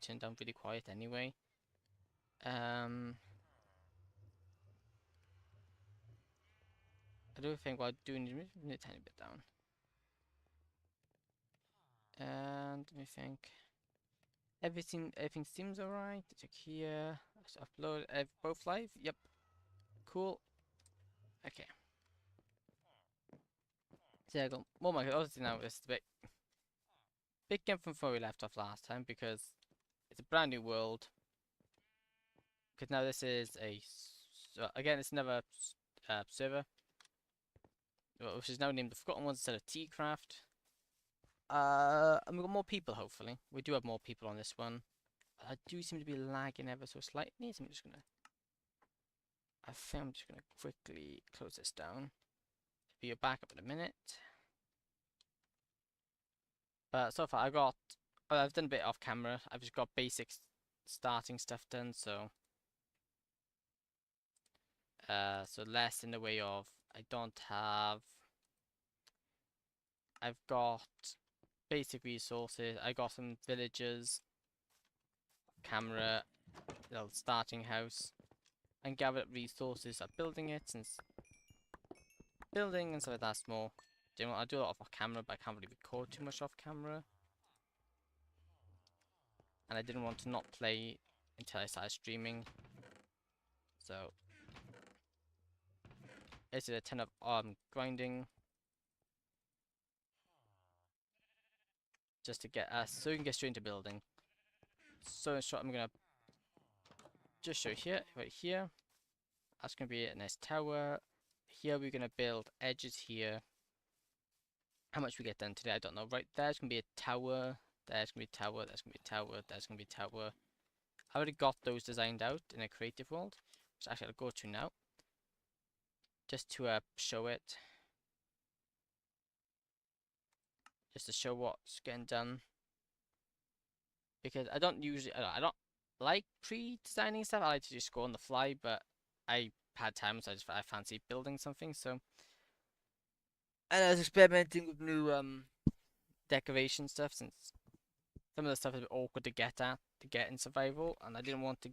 turned down really quiet anyway. I do think while doing it a tiny bit down. And let me think. Everything seems alright. Check here. Let's upload both live. Yep. Cool. Okay. So I got more my obviously now it's a big game from where we left off last time because it's a brand new world. Because now this is again it's another server, which is now named the Forgotten Ones instead of T-Craft. And we've got more people hopefully. We do have more people on this one. I do seem to be lagging ever so slightly, so I think I'm just gonna quickly close this down. Be back up in a minute. But so far I've done a bit off camera. I've just got basic starting stuff done, so less in the way of I've got basic resources. I got some villagers, camera, little starting house, and gathered up resources of building it, since building and stuff like that's more. I do a lot off camera, but I can't really record too much off camera. And I didn't want to not play until I started streaming. So it's a ton of grinding just to get us so we can get straight into building. So in short, I'm gonna just show here, right here. That's gonna be a nice tower. Here we're gonna build edges here. How much we get done today, I don't know. Right there's gonna be a tower. There's gonna be a tower. There's gonna be a tower. There's gonna be a tower. I already got those designed out in a creative world, which actually I'll go to now, just to show it, just to show what's getting done. Because I don't like pre-designing stuff. I like to just go on the fly, but I had time, so I fancy building something. So, and I was experimenting with new decoration stuff, since some of the stuff is a bit awkward to get in survival, and I didn't want to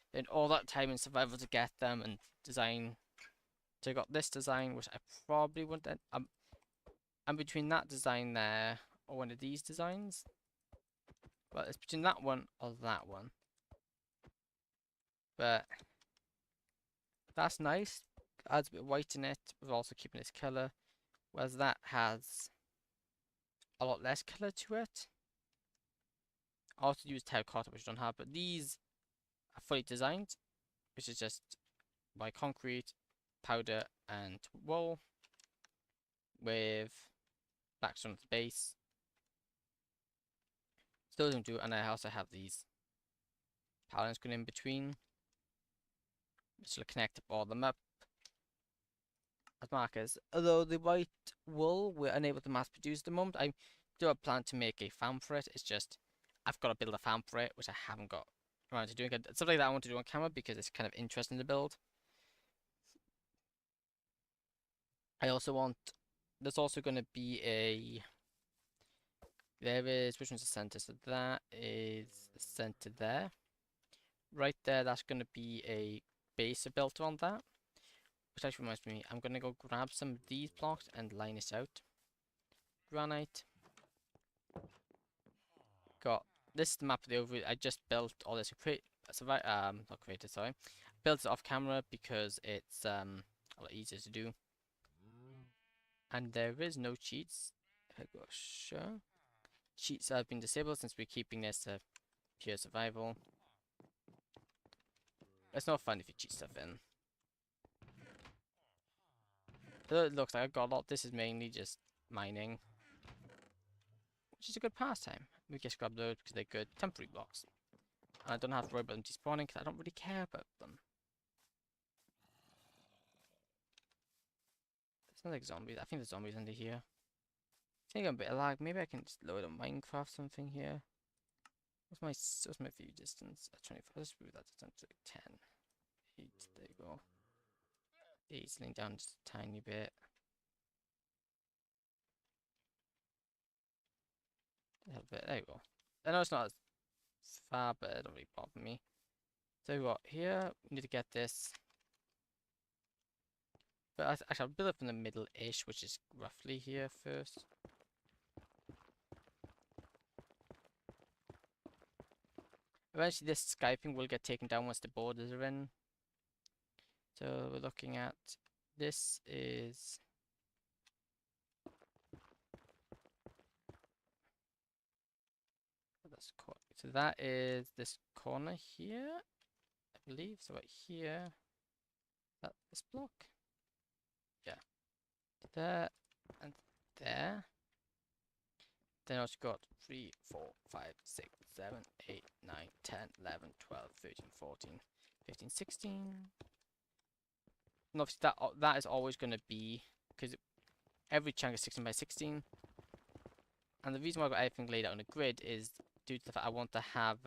spend all that time in survival to get them and design. So I got this design, which I probably wouldn't. I'm between that design there or one of these designs. But it's between that one or that one. But that's nice. Adds a bit of white in it, but also keeping its colour. Whereas that has a lot less colour to it. I also use terracotta, which I don't have, but these are fully designed, which is just by concrete, powder, and wool with blackstone at the base. Still don't do, and I also have these power lines going in between, which will connect all of them up as markers. Although the white wool we're unable to mass produce at the moment, I do have a plan to make a farm for it. It's just I've got to build a farm for it, which I haven't got around to doing. It's something that I want to do on camera because it's kind of interesting to build. I also want. There's also going to be which one's the center? So that is the center there. Right there, that's going to be a base built on that. Which actually reminds me, I'm going to go grab some of these blocks and line this out. Granite. Got this is the map of the overview. I just built all this not created, sorry. Built it off camera because it's a lot easier to do. And there is no cheats. I go sure. Cheats have been disabled since we're keeping this pure survival. It's not fun if you cheat stuff in. So it looks like I've got a lot. This is mainly just mining, which is a good pastime. We just grab those because they're good temporary blocks. And I don't have to worry about them despawning because I don't really care about them. It's not like zombies. I think there's zombies under here. I think I'm a bit of lag. Maybe I can just load a Minecraft something here. What's my view distance? 25. Let's move that down to like 10. 8. There you go. 8's laying down just a tiny bit. A little bit. There you go. I know it's not as far, but it don't really bother me. So what, here, we need to get this. But actually, I'll build it from the middle-ish, which is roughly here first. Eventually, this Skyping will get taken down once the borders are in. So we're looking at, this is... So that is this corner here, I believe. So right here, this block. Yeah. There and there. Then I've got 3, 4, 5, 6, 7, 8, 9, 10, 11, 12, 13, 14, 15, 16. And obviously that is always going to be, because every chunk is 16 by 16. And the reason why I've got everything laid out on a grid is due to the fact I want to have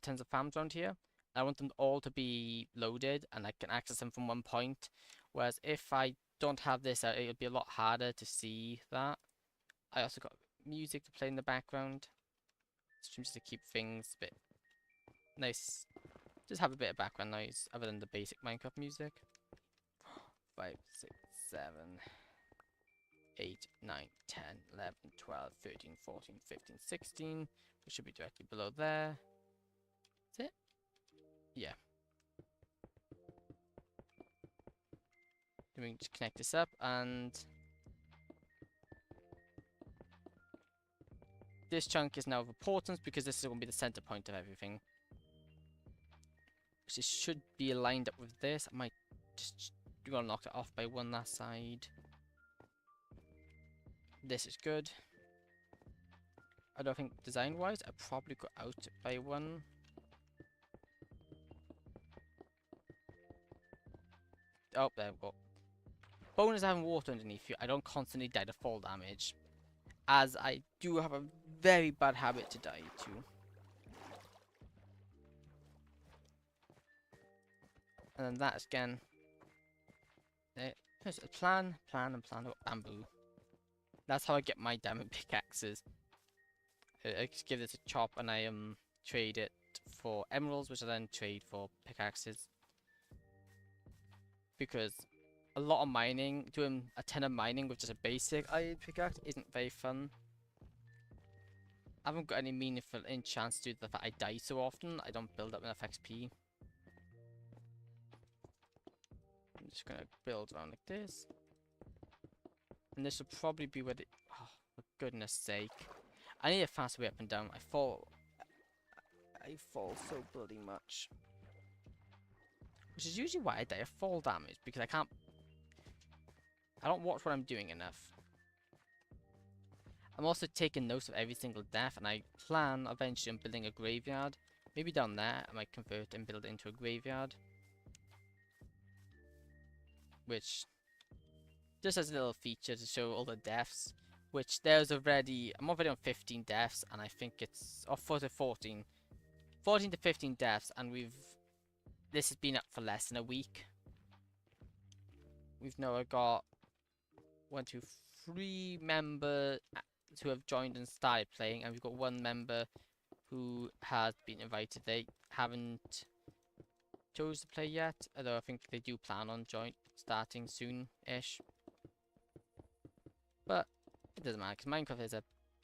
tons of farms around here. I want them all to be loaded and I can access them from one point. Whereas if I don't have this, it'll be a lot harder to see that. I also got music to play in the background. Just to keep things a bit nice. Just have a bit of background noise other than the basic Minecraft music. 5, 6, 7, 8, 9, 10, 11, 12, 13, 14, 15, 16. Which should be directly below there. That's it? Yeah. Then we can just connect this up and this chunk is now of importance because this is going to be the center point of everything. Which should be aligned up with this. I might just knock it off by one that side. This is good. I don't think design-wise, I probably go out by one. Oh, there we go. Bonus having water underneath you. I don't constantly die to fall damage, as I do have a very bad habit to die to. And then that again. There's a plan, and plan. Oh, bamboo. That's how I get my diamond pickaxes. I just give this a chop and I trade it for emeralds, which I then trade for pickaxes. Because a lot of mining, doing a ton of mining with just a basic iron pickaxe isn't very fun. I haven't got any meaningful enchants due to the fact I die so often. I don't build up enough XP. I'm just gonna build around like this. And this will probably be where the... Oh, for goodness sake. I need a faster way up and down. I fall so bloody much. Which is usually why I die of fall damage, because I don't watch what I'm doing enough. I'm also taking notes of every single death, and I plan eventually on building a graveyard. Maybe down there, I might convert and build it into a graveyard. Which just has a little feature to show all the deaths. Which I'm already on 15 deaths, and I think it's, 14 to 15 deaths, and this has been up for less than a week. We've now got 1, 2, 3 members who have joined and started playing, and we've got 1 member who has been invited. They haven't chose to play yet, although I think they do plan on starting soon-ish. But it doesn't matter, because Minecraft is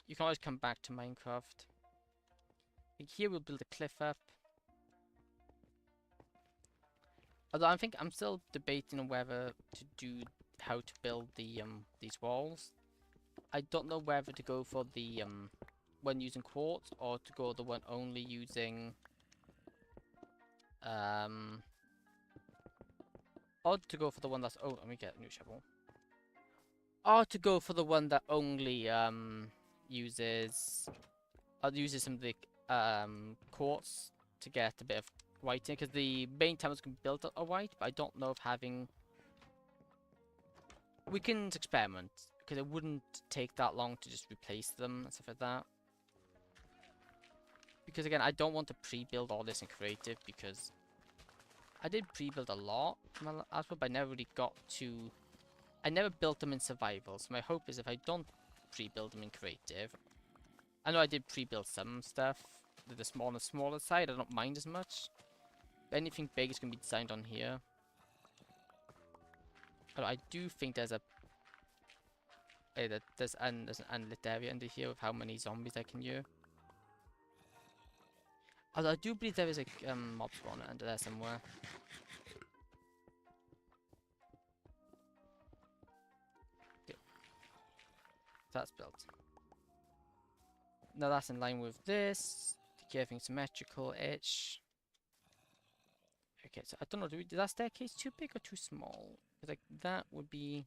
you can always come back to Minecraft. Here we'll build a cliff up. Although I think I'm still debating on whether to do how to build these walls. I don't know whether to go for the one using quartz or to go the one only using or to go for the one that's let me get a new shovel. Or to go for the one that only uses some of the quartz to get a bit of whiting, because the main towers can build a white, but I don't know if having... We can experiment, because it wouldn't take that long to just replace them and stuff like that. Because again, I don't want to pre-build all this in creative, because I did pre-build a lot from my last one, but I never really got to... I never built them in survival, so my hope is if I don't pre-build them in creative, I know I did pre-build some stuff with the smaller side. I don't mind as much. But anything big is going to be designed on here. But I do think there's there's an unlit area under here with how many zombies I can hear. Although I do believe there is a mob spawner under there somewhere. Yep. That's built. Now that's in line with this. To keep everything symmetrical-ish. Okay, so I don't know, is that staircase too big or too small? Because like that would be...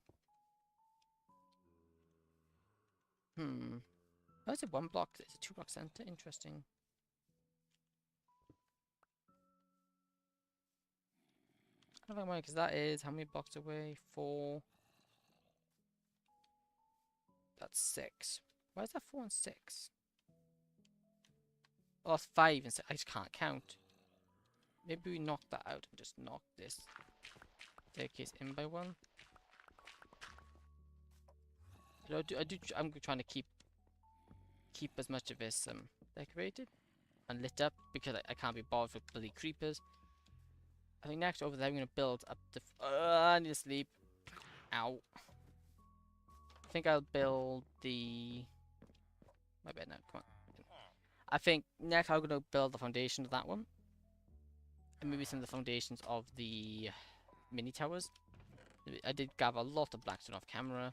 Oh, is it one block? It's a 2-block center? Interesting. I don't know, because that is how many blocks away? 4. That's 6. Why is that 4 and 6? Oh, that's 5 and 6. I just can't count. Maybe we knock that out and just knock this staircase in by 1. You know, I'm trying to keep as much of this decorated and lit up because I can't be bothered with bloody creepers. I think next over there I'm gonna build up the. I need to sleep. Ow. I think I'll build the. My bed now. Come on. I think next I'm gonna build the foundation of that one, and maybe some of the foundations of the mini towers. I did gather a lot of blackstone off camera.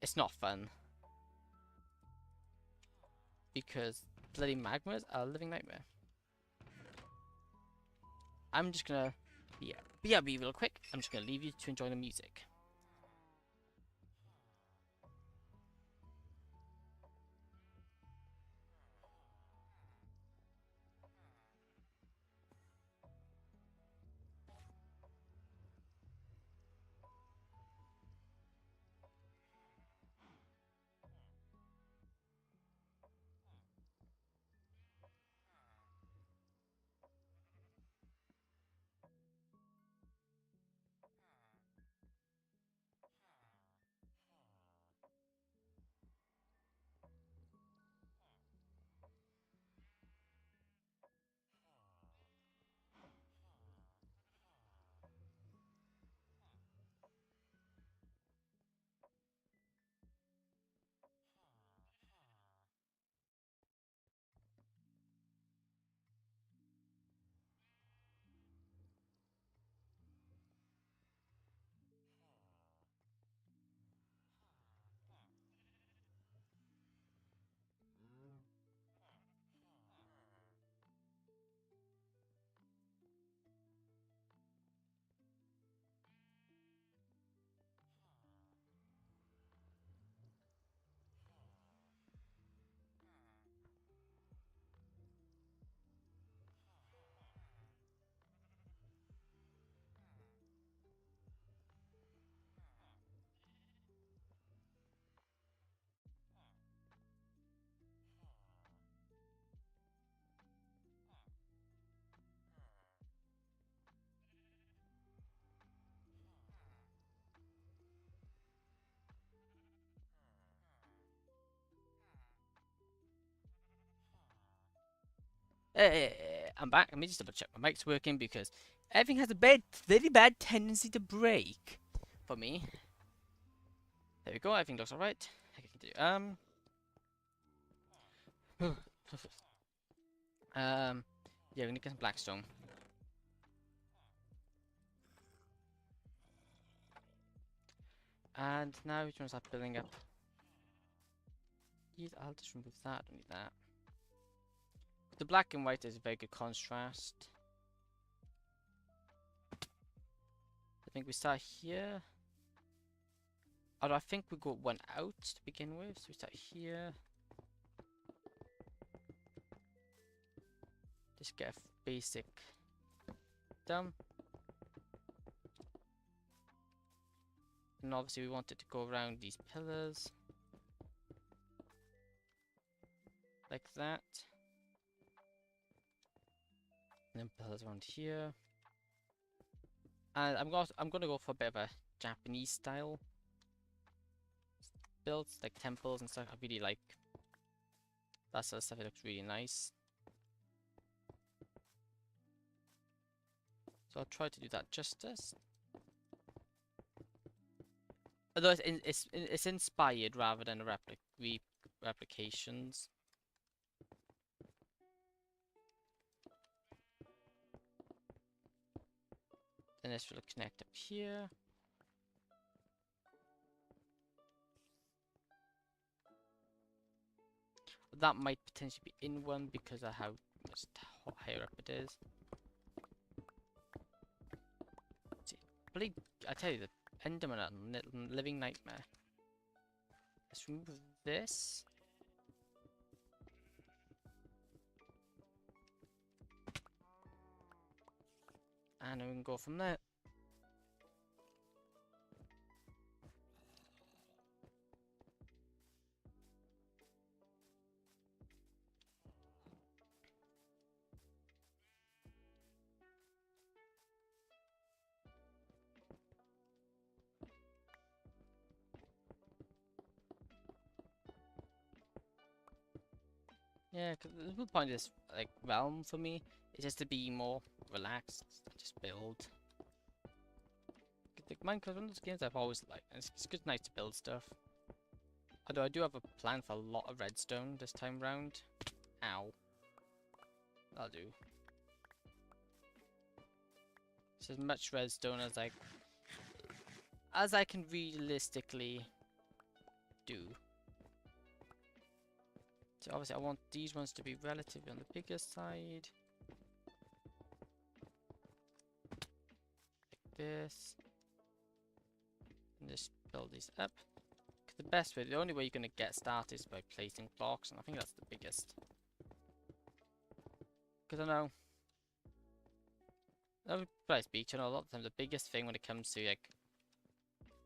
It's not fun because bloody magmas are a living nightmare. I'm just gonna, be real quick. I'm just gonna leave you to enjoy the music. I'm back. Let me just double check my mic's working because everything has a very bad tendency to break for me. There we go. Everything looks alright. I can continue. Yeah, we're gonna get some blackstone. And now we're gonna start building up. I'll just remove that. Don't need that. The black and white is a very good contrast. I think we start here. Although I think we got one out to begin with, so we start here. Just get a basic done. And obviously we want it to go around these pillars. Like that. And then pillars around here. And I'm gonna go for a bit of a Japanese style builds, like temples and stuff. I really like That sort of stuff, it looks really nice. So I'll try to do that justice. Although it's inspired rather than replications. Then this will connect up here. That might potentially be in one because of how much higher up it is. See, I tell you, the Enderman are a living nightmare. Let's remove this. And then we can go from there. Yeah, because the whole point of this like realm for me is just to be more relaxed, just build. Like Minecraft, one of those games I've always liked, and it's good, nice to build stuff. Although I do have a plan for a lot of redstone this time round. Ow. That'll do. So as much redstone as I can realistically do. So obviously I want these ones to be relatively on the bigger side. Like this. And just build these up. Because the only way you're going to get started is by placing blocks, and I think that's the biggest. Because I know, I speak, you know, a lot of times the biggest thing when it comes to like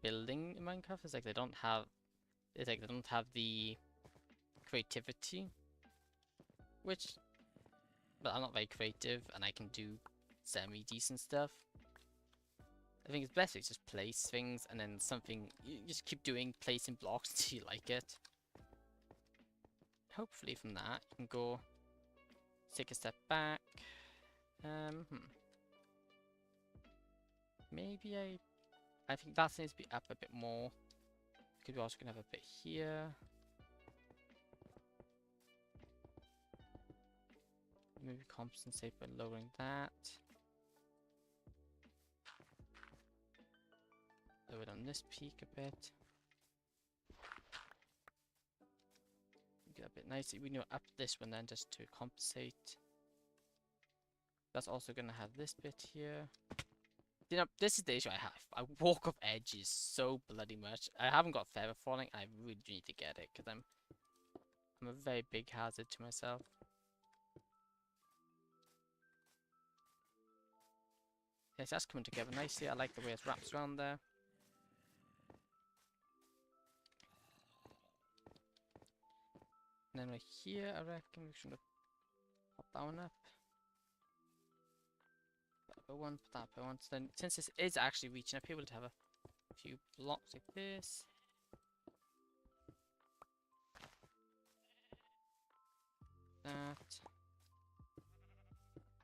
building in Minecraft is like they don't have the creativity, but I'm not very creative and I can do semi-decent stuff. I think it's best to just place things and then you just keep placing blocks until you like it. Hopefully from that you can go take a step back. Maybe I think that needs to be up a bit more. Because we're also gonna have a bit here. Maybe compensate by lowering that. Lower it on this peak a bit. Get a bit nicer. We need to up this one then just to compensate. That's also gonna have this bit here. You know, this is the issue I have. I walk off edges so bloody much. I haven't got feather falling. I really do need to get it because I'm a very big hazard to myself. Yes, that's coming together nicely. I like the way it wraps around there. And then right here, I reckon we should pop that one up. Put one, put that by one. So then, since this is actually reaching up here, we'll have a few blocks like this. That.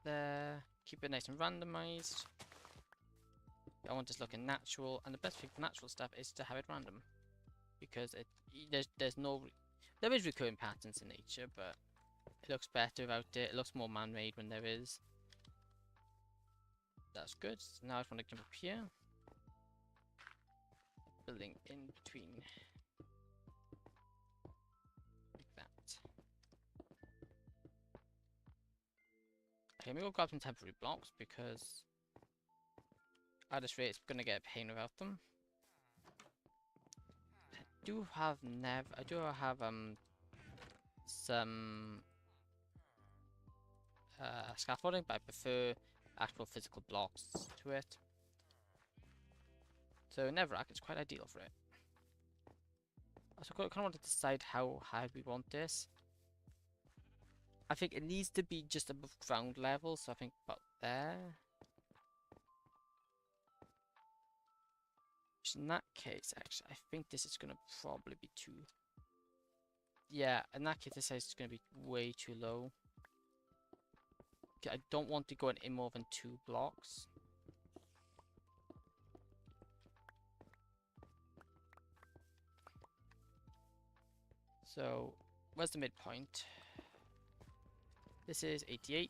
There. Keep it nice and randomized. I want this looking natural, and the best thing for natural stuff is to have it random, because there is recurring patterns in nature, but it looks better without it. It looks more man-made when there is. That's good. So now I just want to come up here, building in between, like that. Okay, maybe we'll grab some temporary blocks because at this rate it's gonna get a pain without them. I do have some scaffolding, but I prefer actual physical blocks to it. So Netherrack is quite ideal for it. So I kind of want to decide how high we want this. I think it needs to be just above ground level, so I think about there. Which in that case, actually, I think this is going to probably be too Yeah, in that case, this size is going to be way too low. I don't want to go in more than 2 blocks. So, where's the midpoint? This is 88.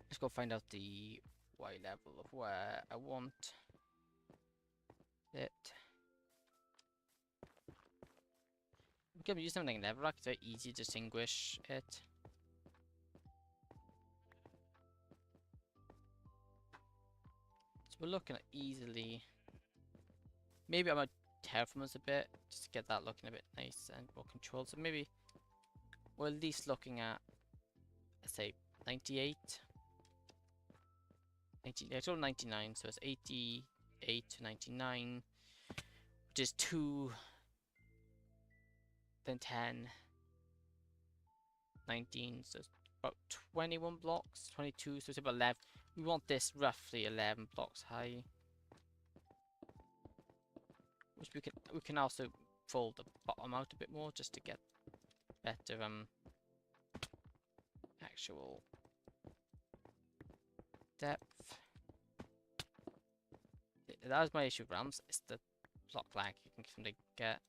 Let's go find out the Y level of where I want it. We can use something like level rack, it's very easy to distinguish it. So we're looking at easily. Maybe I might terraform us a bit, just to get that looking a bit nice and more controlled. So maybe we're at least looking at, let's say, 98. 99, so it's 88 to 99, which is 2, then 10, 19, so it's about 21 blocks, 22, so it's about 11. We want this roughly 11 blocks high. Which we can also fold the bottom out a bit more just to get better actual depth. That was my issue with ramps, it's the block lag you can kind of get.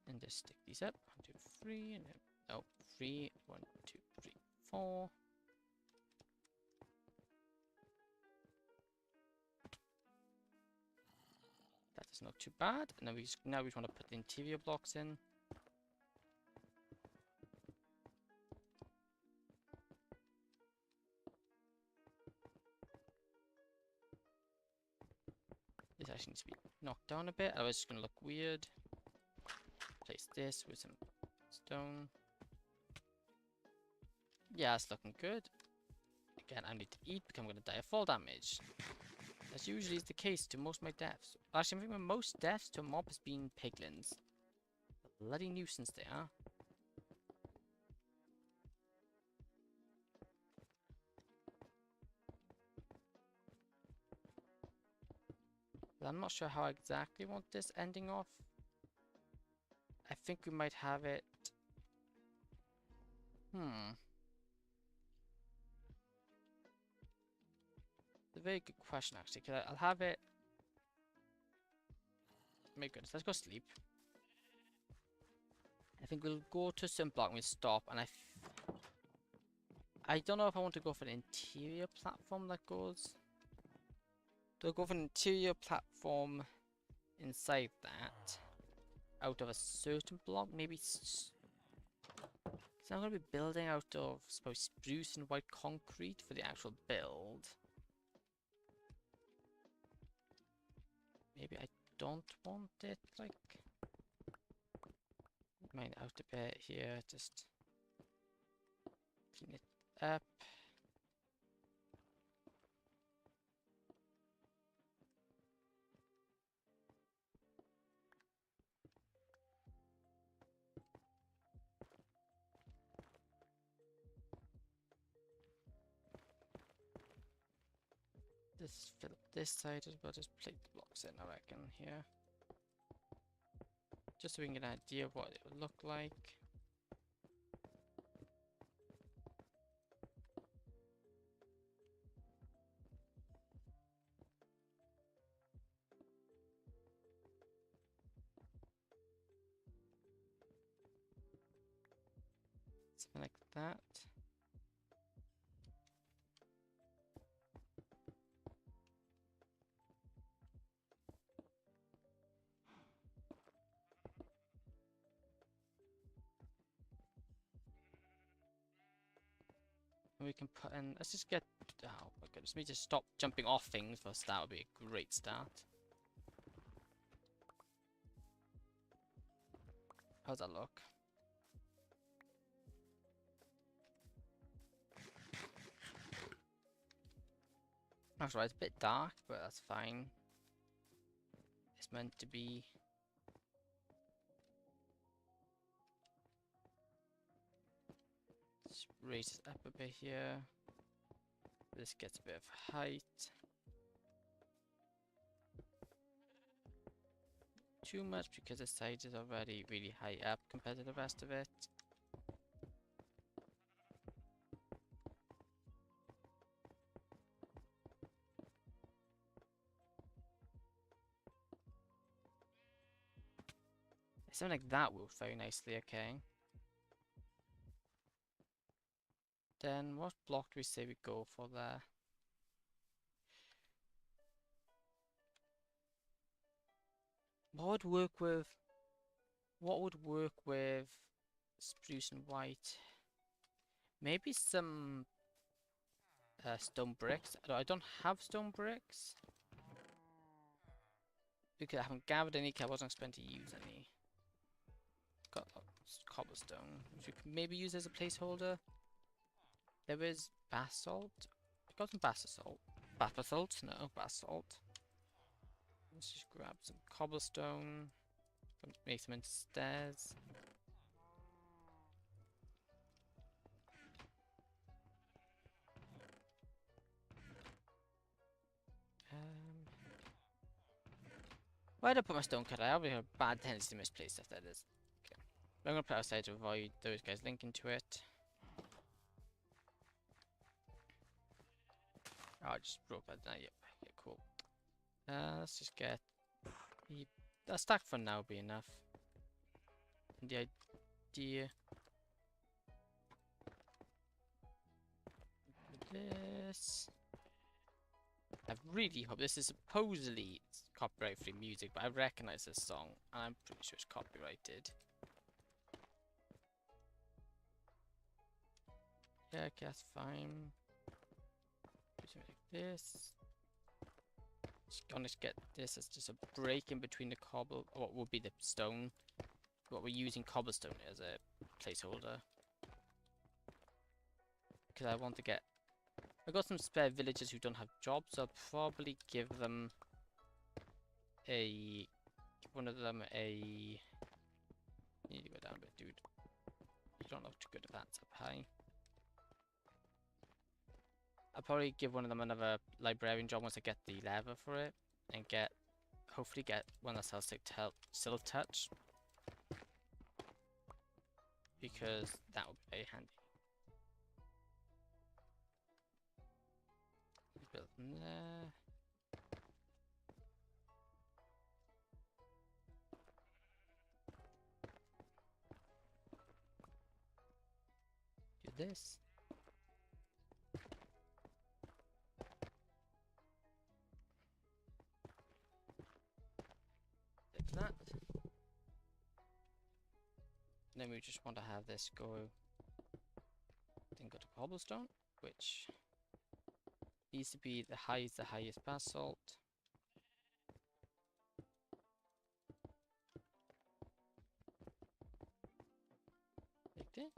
And just stick these up. 1, 2, 3, and then no 3. 1, 2, 3, 4. That is not too bad. And then now we want to put the interior blocks in. This actually needs to be knocked down a bit, otherwise it's going to look weird. Place this with some stone. Yeah, it's looking good. Again, I need to eat because I'm going to die of fall damage. As usually is the case to most of my deaths. Actually, I think my most deaths to a mob has been piglins. A bloody nuisance they are. But I'm not sure how I exactly want this ending off. I think we might have it. It's a very good question actually, because I'll have it. My goodness, let's go sleep. I think we'll go to some block and we'll stop, and I don't know if I want to go for an interior platform that goes. Do I go for an interior platform inside that? Out of a certain block? Maybe. Because I'm going to be building out of, I suppose, spruce and white concrete for the actual build. Maybe I don't want it, like. Mine out a bit here, just clean it up. Just fill up this side as well, just plate the blocks in, I reckon, here. Just so we can get an idea of what it would look like. Something like that. And we can put in, let's just get, oh my goodness, let me just stop jumping off things first, that would be a great start. How's that look? That's right, it's a bit dark, but that's fine. It's meant to be. Let's raise it up a bit here. This gets a bit of height. Too much because the side is already really high up compared to the rest of it. Something like that works very nicely, okay. Then what block do we say we go for there? What would work with spruce and white? Maybe some stone bricks. I don't have stone bricks because I haven't gathered any. 'Cause I wasn't expecting to use any. Got cobblestone, which we can maybe use as a placeholder. There is basalt. I got some basalt. Basalt? No, basalt. Let's just grab some cobblestone. Make them into stairs. Why did I put my stone cutter? I have a bad tendency to misplace stuff, that is. Okay. I'm going to put outside to avoid those guys linking to it. Oh, I just broke that down. Yep. Okay, cool. Let's just get a stack for now be enough. And the idea with this, I really hope this is supposedly copyright-free music, but I recognize this song, and I'm pretty sure it's copyrighted. Yeah, okay, that's fine. Do something like this. Just gonna get this as just a break in between the cobble, or what will be the stone. What we're using cobblestone as a placeholder. Because I want to get... I've got some spare villagers who don't have jobs, so I'll probably give them a... one of them a... You need to go down a bit, dude. You don't look too good at that up high. I'll probably give one of them another librarian job once I get the lever for it. And get... hopefully get one that sells silk touch. Because that would be very handy. Build them there. Do this. Like that. Then we just want to have this go. Then go to cobblestone, which needs to be the highest basalt. Like this.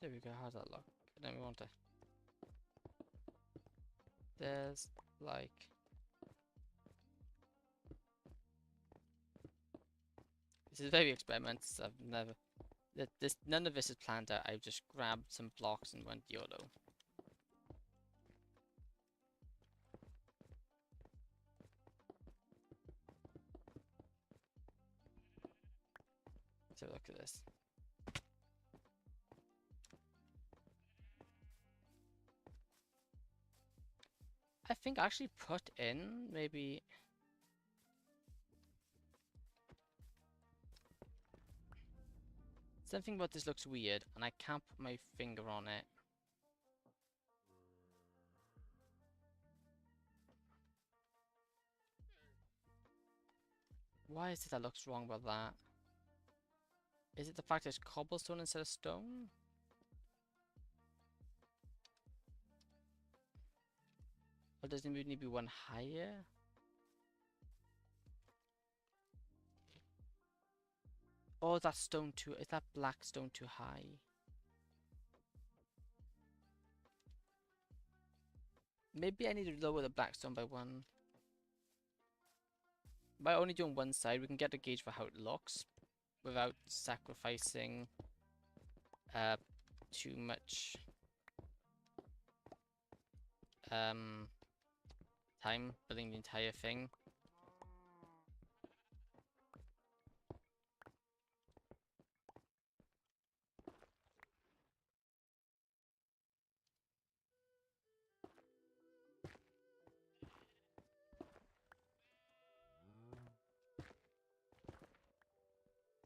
There we go, how's that look? And then we want to... There's like... This is very experimental. I've never... none of this is planned out. I've just grabbed some blocks and went YOLO. So look at this. I think I actually put in maybe... Something about this looks weird, and I can't put my finger on it. Why is it that looks wrong about that? Is it the fact that it's cobblestone instead of stone? Or does it need to be one higher? Oh, that stone too. Is that black stone too high? Maybe I need to lower the black stone by one. By only doing one side, we can get a gauge for how it looks without sacrificing too much time building the entire thing.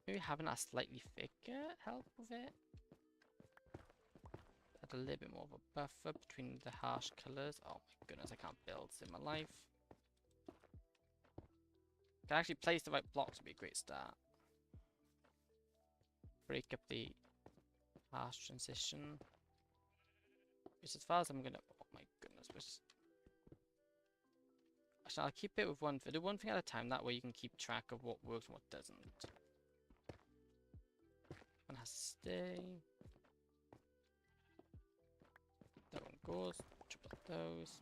Maybe having that slightly thicker help with it. Add a little bit more of a buffer between the harsh colours. Oh my goodness, I can't build in my life. Can actually place the right blocks would be a great start. Break up the harsh transition. Which as far as I'm gonna, oh my goodness, actually I'll keep it with one thing. Do one thing at a time, that way you can keep track of what works and what doesn't. One has to stay. That one goes, triple those.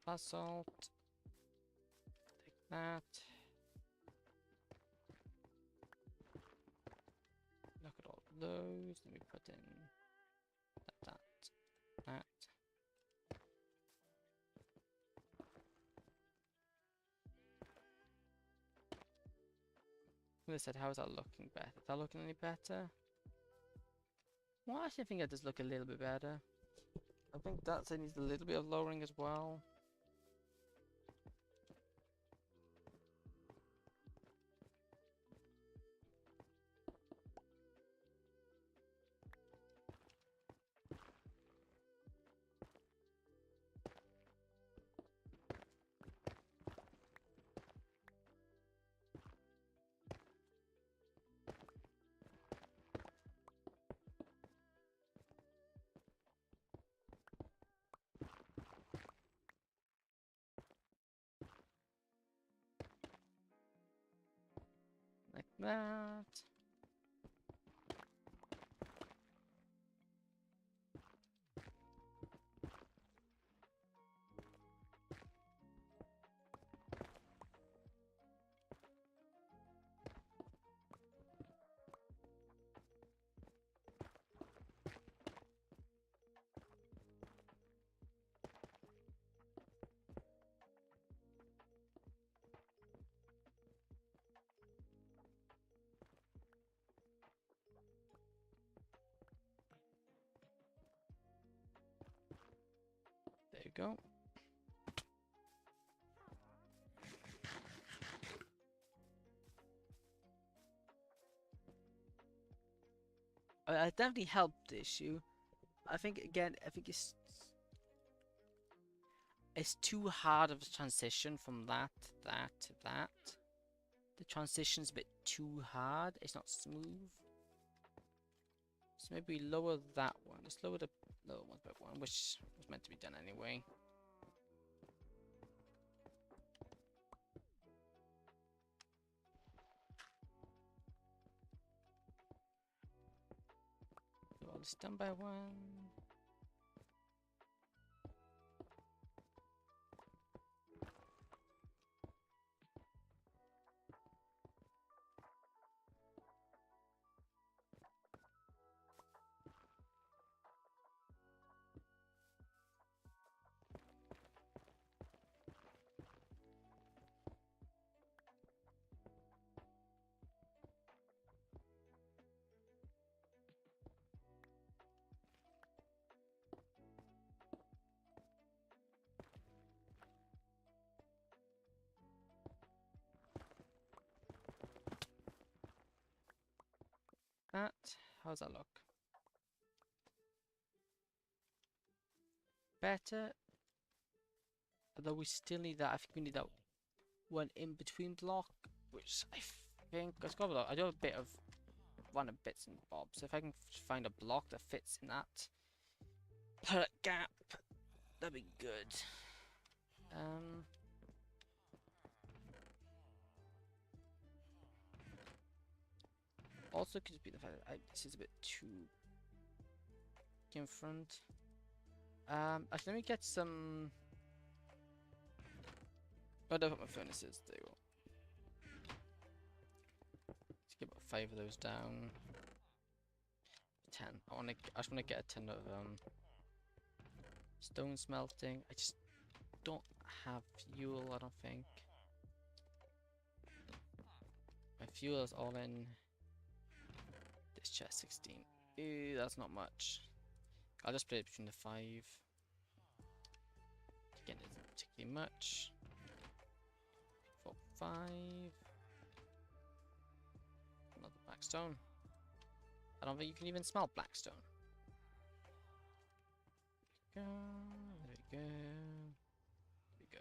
Basalt. Take that. Look at all those. Let me put in that. Like I said, how is that looking better? Is that looking any better? Well, actually, I think it does look a little bit better. I think that side needs a little bit of lowering as well. Like that. There you go. I definitely helped the issue. I think again, I think it's too hard of a transition from that to that. The transition's a bit too hard. It's not smooth. So maybe lower that one. Let's lower the lower one by one, which was meant to be done anyway. Do all this done by one. That. How's that look? Better. Although we still need that. I think we need that one in between block, which I think let's go with that. I do a bit of random bits and bobs. So if I can find a block that fits in that gap, that'd be good. Also could be the fact that this is a bit too in front. Actually, let me get some. Where do I put my furnaces? There you go. Let's get about 5 of those down. 10. I just wanna get a ton of stone smelting. I just don't have fuel, I don't think. My fuel is all in this chest, 16. Ew, that's not much. I'll just play it between the 5. Again, it isn't particularly much. 4, 5. Another blackstone. I don't think you can even smell blackstone. There we go. There we go.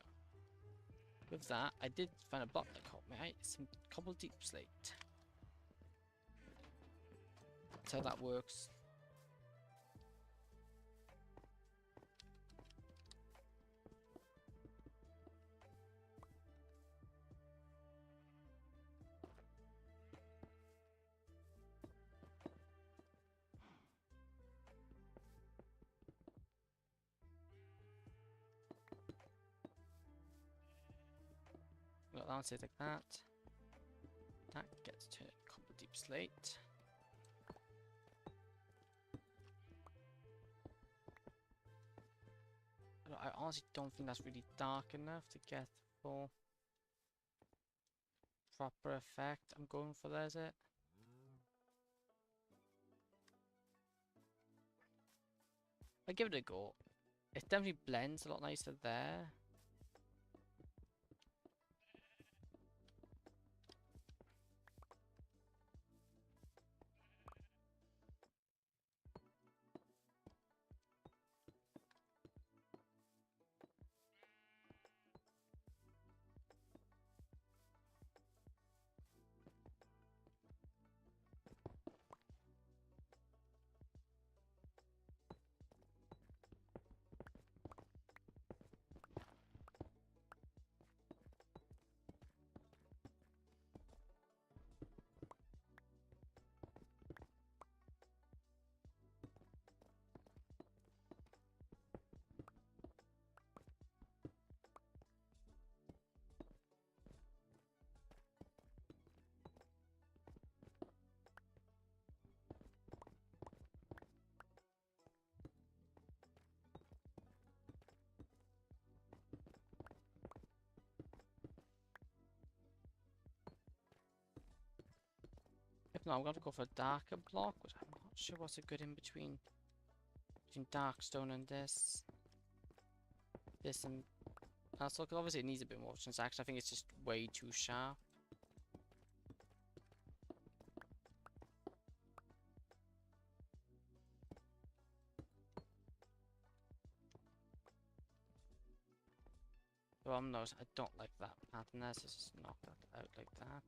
With that, I did find a block that caught me. Some cobble deep slate. That's how that works. Got that one, like that. That gets to cobble deep slate. I honestly don't think that's really dark enough to get full proper effect. I'm going for that, is it? I give it a go. It definitely blends a lot nicer there. If not, I'm going to go for a darker block, which I'm not sure what's a good in between dark stone and this. This and so obviously it needs a bit more transaction. I think it's just way too sharp. Well, I don't like that pattern. Let's just knock that out like that.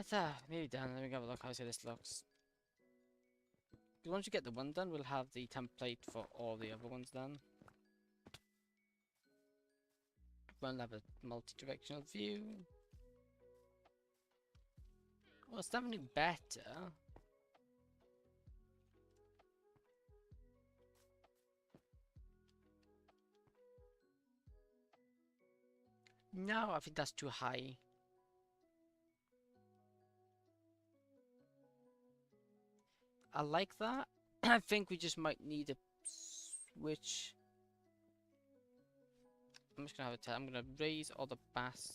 That's nearly done. Let me have a look how this looks. Once you get the one done, we'll have the template for all the other ones done. We'll have a multi-directional view. Well, it's definitely better. No, I think that's too high. I like that. I think we just might need a switch. I'm just gonna have a test. I'm gonna raise all the bass.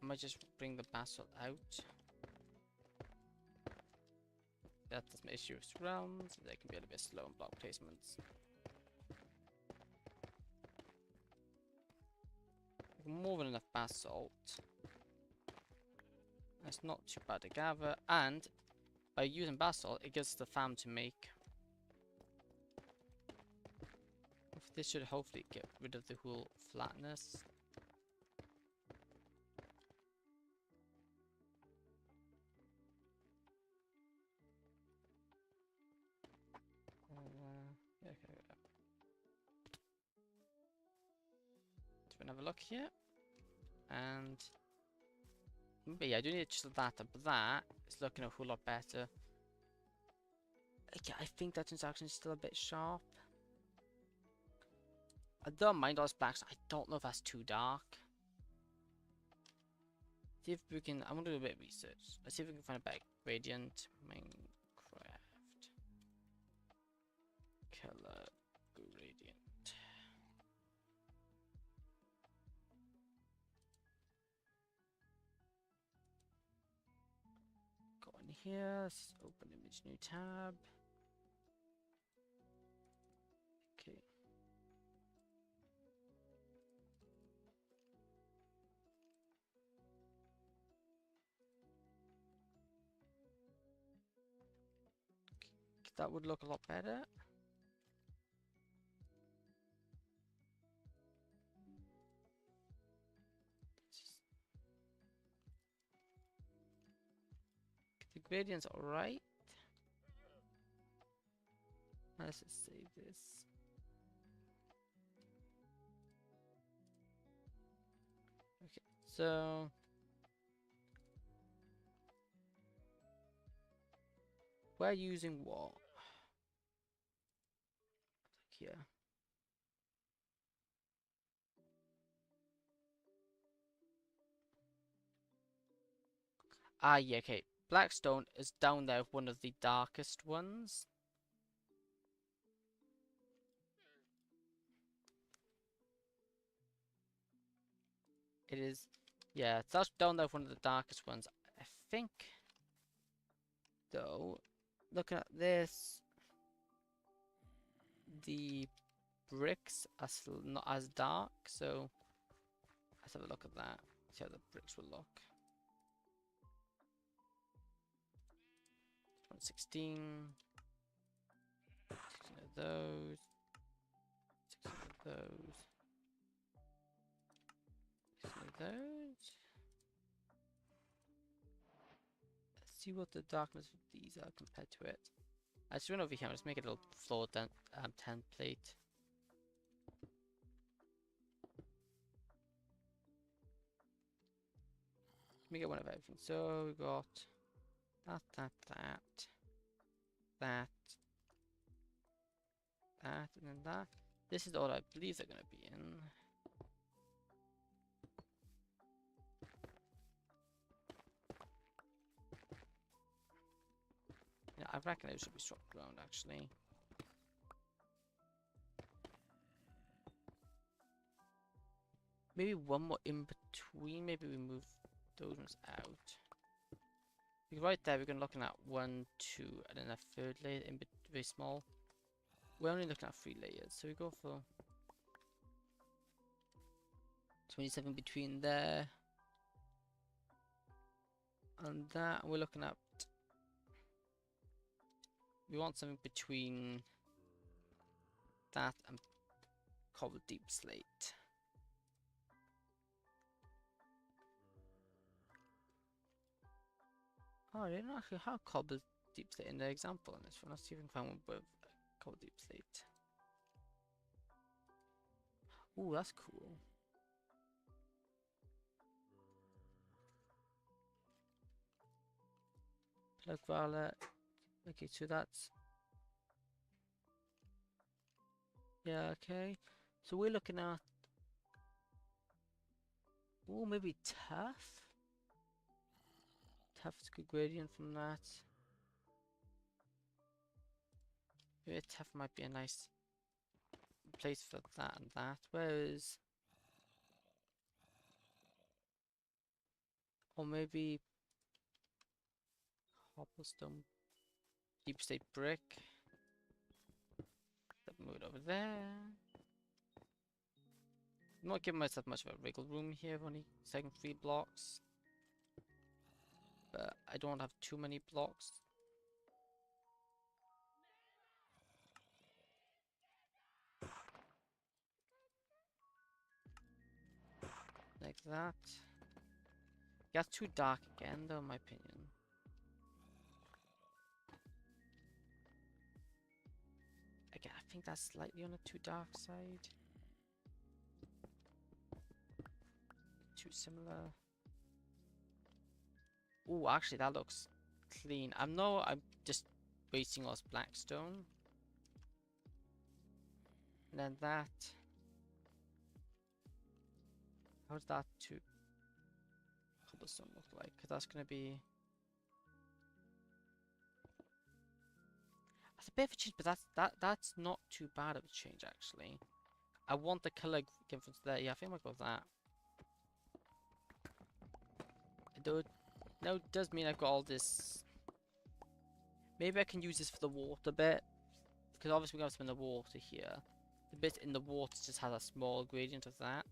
I might just bring the basalt out. That's an issue with realms. They can be a little bit slow in block placements. More than enough basalt. That's not too bad to gather, and by using basalt, it gives the farm to make. This should hopefully get rid of the whole flatness. Do we have a look here? And but yeah, I do need to chisel that up, but that is looking a whole lot better. Okay, I think that transaction is still a bit sharp. I don't mind all this blacks. I don't know if that's too dark. See if we can. I'm gonna do a bit of research. Let's see if we can find a better gradient. Minecraft color gradient. Go in here. Let's open image, new tab. Okay. That would look a lot better. The gradient's alright. Let's just save this. Okay, so we're using what? Here. Ah, yeah, okay. Blackstone is down there, one of the darkest ones. It is, yeah, that's down there, one of the darkest ones. I think, though, looking at this, the bricks are still not as dark, so let's have a look at that. See how the bricks will look. 16. 16 of those. 16 of those. 16 of those. Let's see what the darkness of these are compared to it. I just went over here. Let's make it a little floor template. Let me get one of everything. So we got that, and then that. This is all I believe they're gonna be in. Yeah, I reckon it should be swapped around actually. Maybe one more in between. Maybe we move those ones out. Because right there, we're gonna looking at 1, 2, and then a third layer in very small. We're only looking at 3 layers, so we go for 27 between there and that. And we're looking at, we want something between that and cobble deep slate. Oh, I didn't actually have cobble deep slate in the example in this one. Let's see if we can find one with cobble deep slate. Ooh, that's cool. Plug violet. Okay, so that's, yeah, okay. So we're looking at, ooh, maybe tough. Tough is a good gradient from that. Maybe tough might be a nice place for that and that. Whereas, or maybe cobblestone, deep slate brick. Move it over there. I'm not giving myself much of a wiggle room here, only second 3 blocks. But I don't have too many blocks. Like that. That's too dark again though, in my opinion. Again, I think that's slightly on the too dark side. Too similar. Oh, actually, that looks clean. I'm just wasting all this black stone. And then that. How does that two cobblestone look like? Because that's going to be. That's a bit of a change, but that's not too bad of a change actually. I want the color difference there. Yeah, I think I'll go with that. Now it does mean I've got all this. Maybe I can use this for the water bit, because obviously we're going to spend the water here. The bit in the water just has a small gradient of that.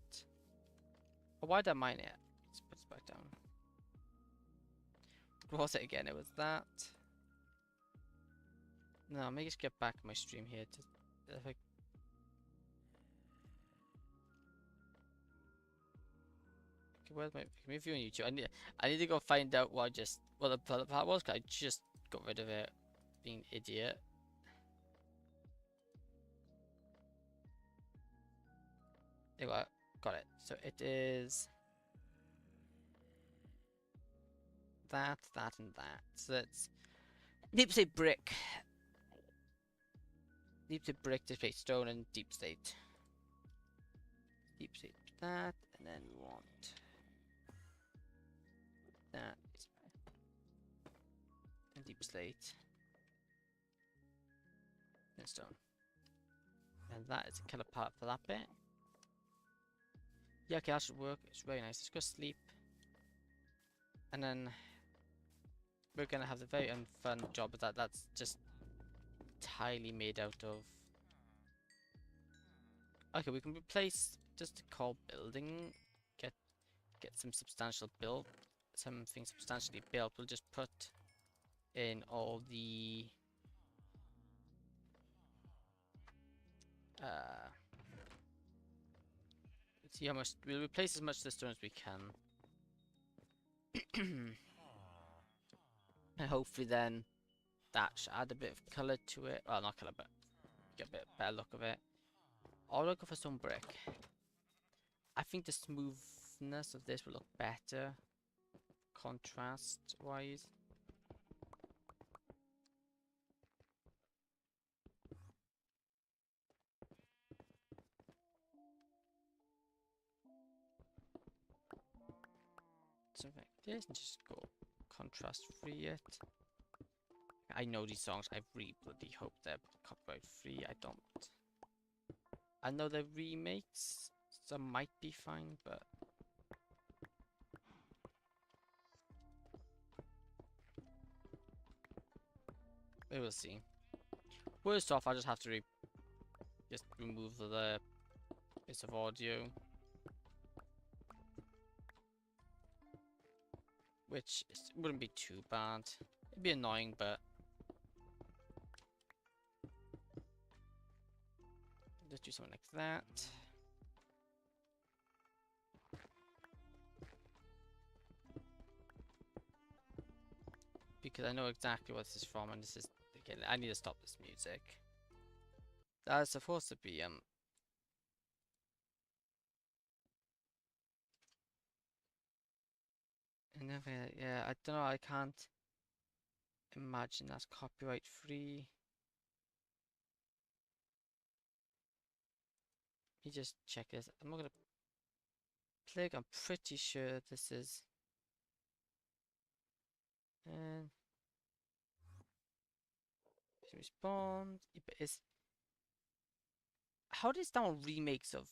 Oh, why did I mine it? Let's put this back down. What was it again? It was that. No, let me just get back my stream here. If I... Okay, where's my? Can we view on YouTube? I need to go find out what the part was. 'Cause I just got rid of it, being an idiot. There we go. Got it. So it is that, and that. So it's deep state brick, display stone, and deep state. Deep state that, and then we want that and deep slate and stone. And that is the color part for that bit. Yeah, okay, that should work. It's very nice. Let's go sleep. And then we're gonna have the very unfun job of that. That's just entirely made out of. Okay, we can replace just a core building. Get some substantial build, something substantially built. We'll just put in all the let's see how much we'll replace as much of the stone as we can. And hopefully then that should add a bit of colour to it. Well, not colour, but get a bit better look of it. I'll look for some brick. I think the smoothness of this will look better, contrast wise. Something like this, and just go contrast free it. I know these songs, I really bloody hope they're copyright free. I don't. I know they're remakes, some might be fine, but we will see. Worst off, I just have to just remove the bits of audio, which wouldn't be too bad. It'd be annoying, but just do something like that. Because I know exactly what this is from, and this is again. I need to stop this music. That is supposed to be yeah, I don't know. I can't imagine that's copyright free. Let me just check this. I'm not gonna click. I'm pretty sure this is. And respond. Is how does that one remakes of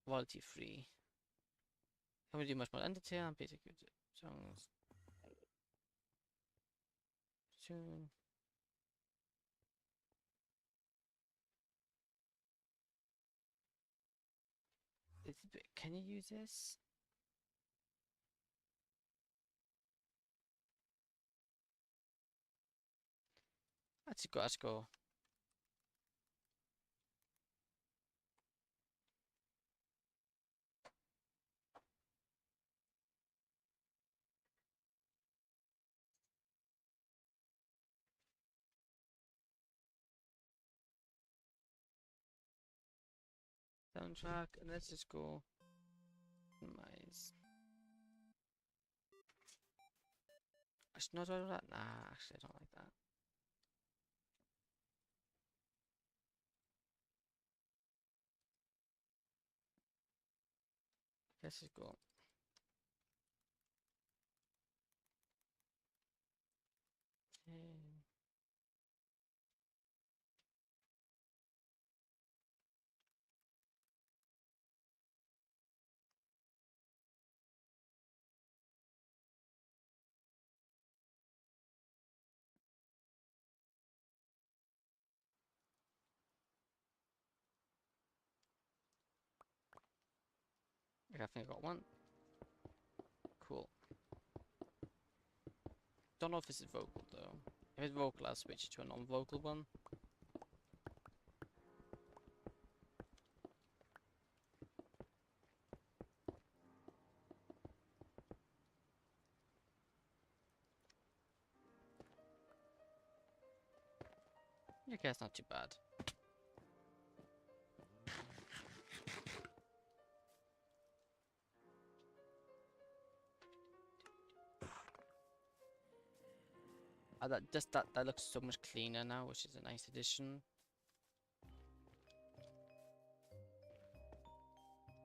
royalty free? Can we do much more? Undertale and basic songs. Soon. Can you use this? Let's go. Let's go. Soundtrack, and let's just go. Customize. I should not do that. Nah, actually, I don't like that. Let's just go. Okay. I think I got one. Cool. Don't know if this is vocal though. If it's vocal, I'll switch it to a non-vocal one. Okay, it's not too bad. That looks so much cleaner now, which is a nice addition.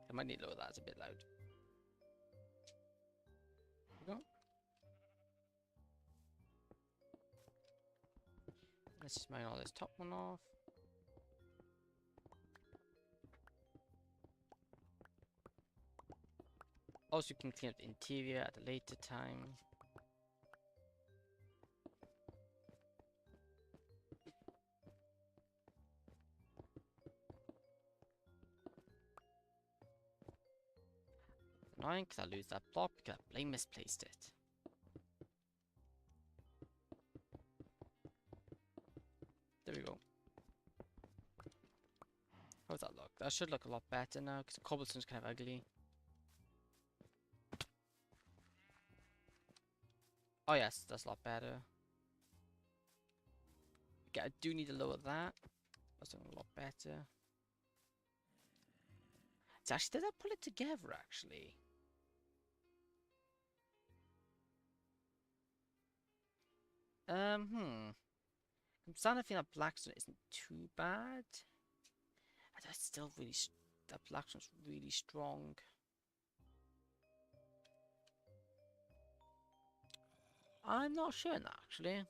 I might need to lower that, it's a bit loud. There we go. Let's just mine all this top one off. Also, you can clean up the interior at a later time. Annoying because I lose that block because I blame misplaced it. There we go. How's that look? That should look a lot better now because cobblestone's kind of ugly. Oh yes, that's a lot better. Okay, I do need to lower that. That's a lot better. It's actually, did I pull it together actually? I'm starting to think that Blackstone isn't too bad. That's still really, that Blackstone's really strong. I'm not sure now, actually.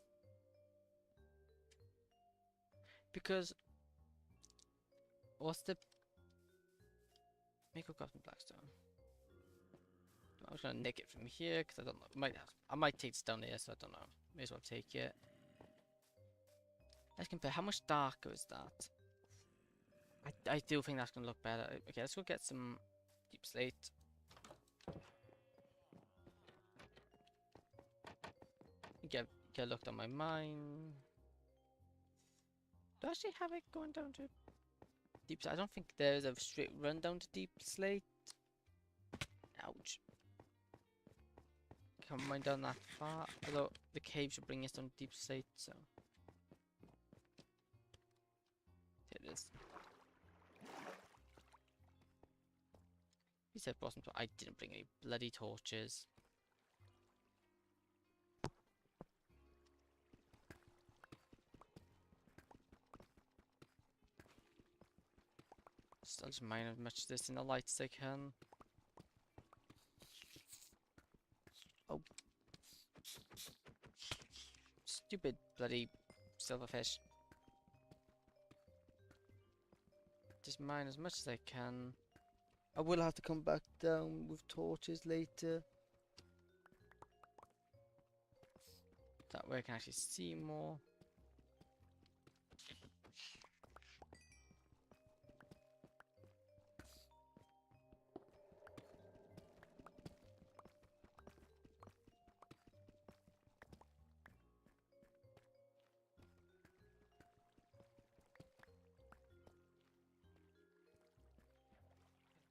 Because, what's the... Make a custom Blackstone. I was gonna nick it from here, because I don't know. I might take this down here, so I don't know. May as well take it. Let's compare. How much darker is that? I do think that's gonna look better. Okay, let's go get some deep slate. Get looked on my mine. Do I actually have it going down to deep slate? I don't think there's a straight run down to deep slate. Ouch. Can't mine down that far. Although the cave should bring us down to deep slate, so. Here it is. He said bottom. I didn't bring any bloody torches. I'll just mine as much of this in the light as I can. Oh. Stupid bloody silverfish. Just mine as much as I can. I will have to come back down with torches later. That way I can actually see more.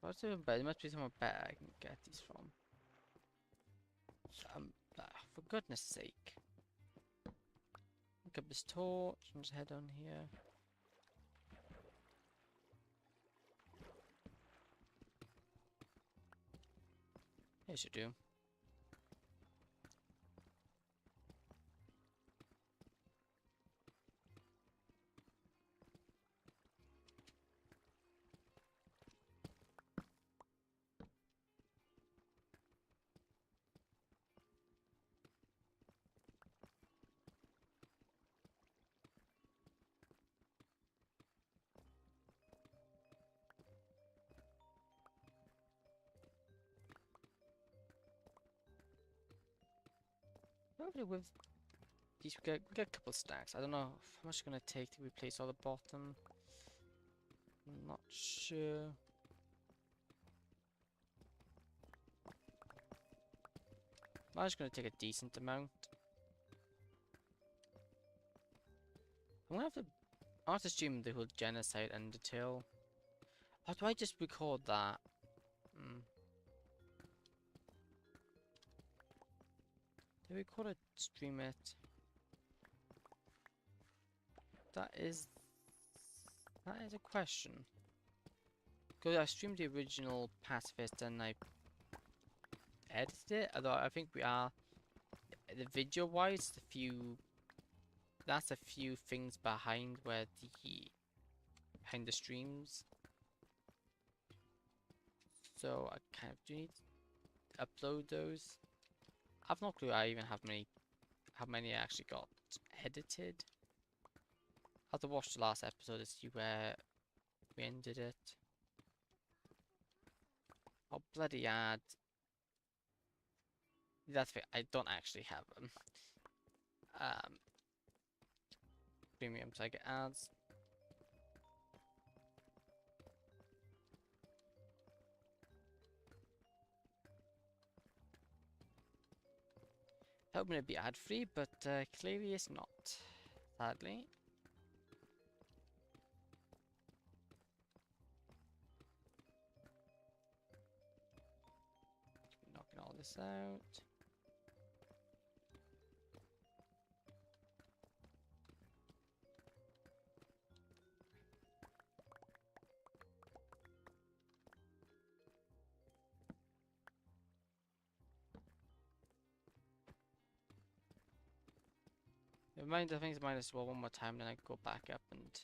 What's even better? There must be somewhere better I can get these from. For goodness sake. Pick up this torch and just head on here. Yes, you do. Probably with these, we get a couple stacks. I don't know how much it's gonna take to replace all the bottom. I'm not sure. I'm just gonna take a decent amount. I'm gonna have to. I have to stream the whole genocide and detail. Or do I just record that? Hmm. Do we record it? Stream it? That is a question. Because I streamed the original pacifist and I edited it. Although I think we are the video wise, that's a few things behind where behind the streams. So I kind of do need to upload those. I've no clue I even have how many I actually got edited. I have to watch the last episode to see where we ended it. Oh bloody ad. That's it. I don't actually have them. Premium, so I get ads. Hoping it'd be ad free, but clearly it's not. Sadly. Knocking all this out. I think it's minus well one more time, then I go back up and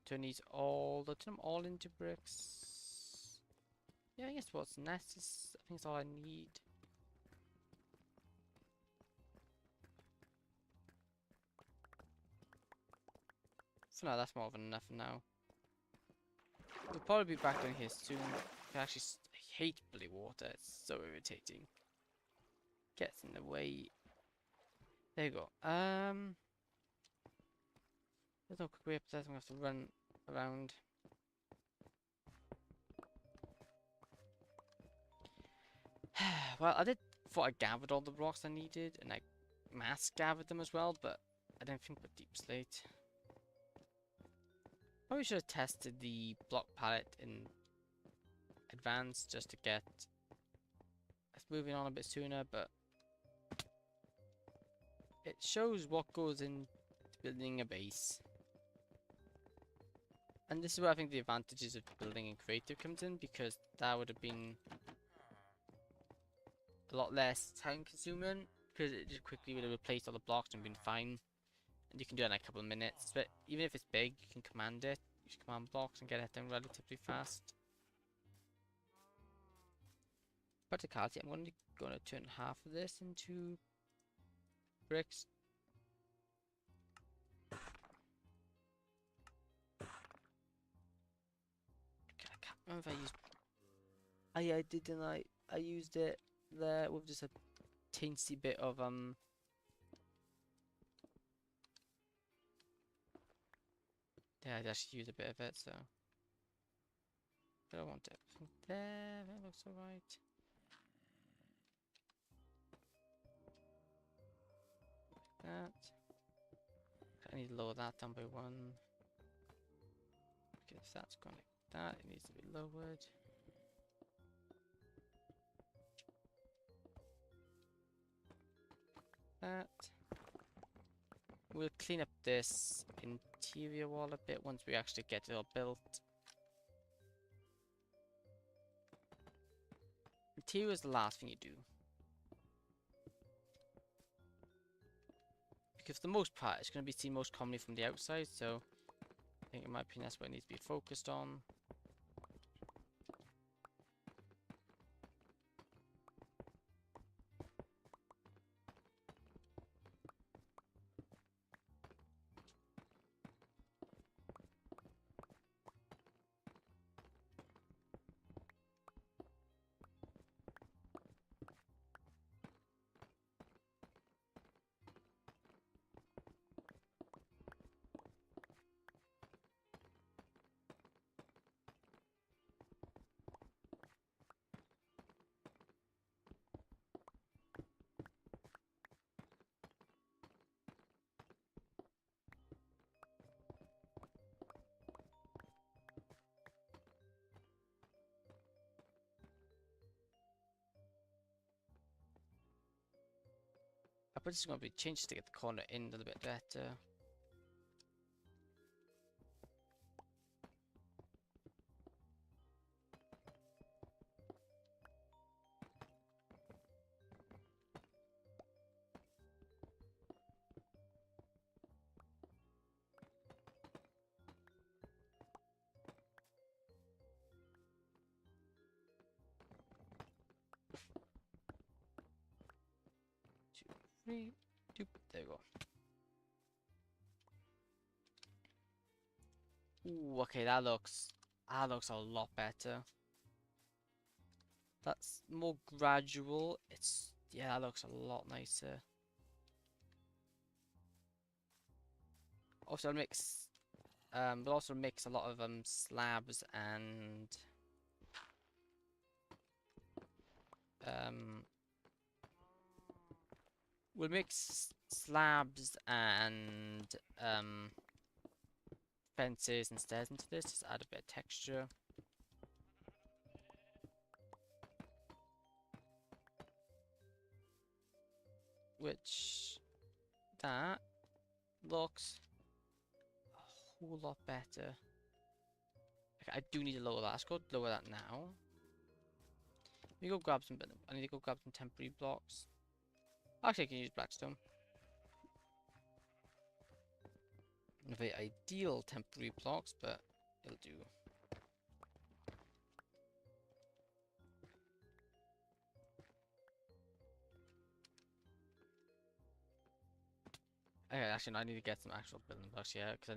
turn them all into bricks. Yeah, I guess what's next is, I think it's all I need. So now that's more than enough now. We'll probably be back down here soon. I actually hate blue water, it's so irritating. Gets in the way. There you go. There's no quick way up there, so I'm gonna have to run around. Well, thought I gathered all the blocks I needed, and I mass gathered them as well, but I didn't think with deep slate. Probably should have tested the block palette in advance just to get us moving on a bit sooner, but it shows what goes into building a base. And this is where I think the advantages of building in creative comes in, because that would have been a lot less time consuming, because it just quickly would have replaced all the blocks and been fine. And you can do it in a couple of minutes, but even if it's big, you can command it. Use command blocks and get it done relatively fast. Practicality, I'm only going to turn half of this into bricks. I can't remember if I used... Oh yeah, I did, didn't I? I used it there with just a teensy bit of yeah, I actually used a bit of it, so I don't want it there. That looks alright. That. I need to lower that down by 1. Okay, if that's gone like that, it needs to be lowered. That. We'll clean up this interior wall a bit once we actually get it all built. interior is the last thing you do. Because for the most part, it's going to be seen most commonly from the outside, so I think in my opinion that's what it needs to be focused on. But it's going to be changed to get the corner in a little bit better. Three, two, there we go. Ooh, okay, that looks a lot better. That's more gradual. Yeah, that looks a lot nicer. Also we'll also mix a lot of slabs and we'll mix slabs and fences and stairs into this, just add a bit of texture. Which that looks a whole lot better. Okay, I do need to lower that. Let's go lower that now. Let me go grab some. I need to go grab some temporary blocks. Actually, I can use blackstone. Not very ideal temporary blocks, but it'll do. Okay, actually, no, I need to get some actual building blocks here because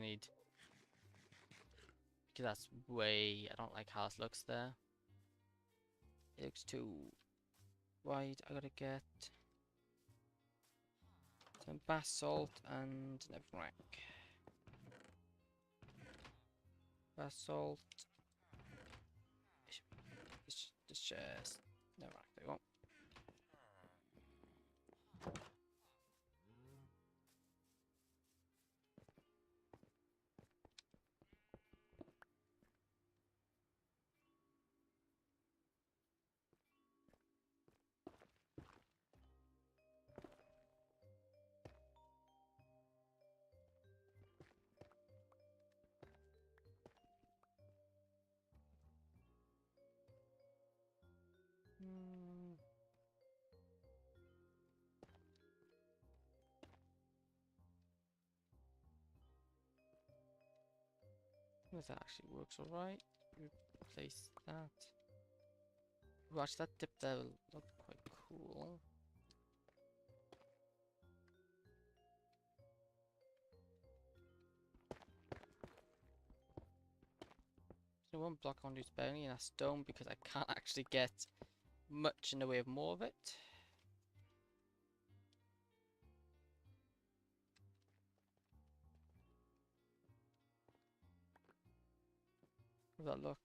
because that's way. I don't like how it looks there. It looks too wide. I gotta get some basalt and netherrack. Basalt. This chest. Netherrack. There you go. That actually works alright. Replace that. Watch that dip there will look quite cool. So one block I want to do sparingly, and that's stone because I can't actually get much in the way of more of it. How does that look?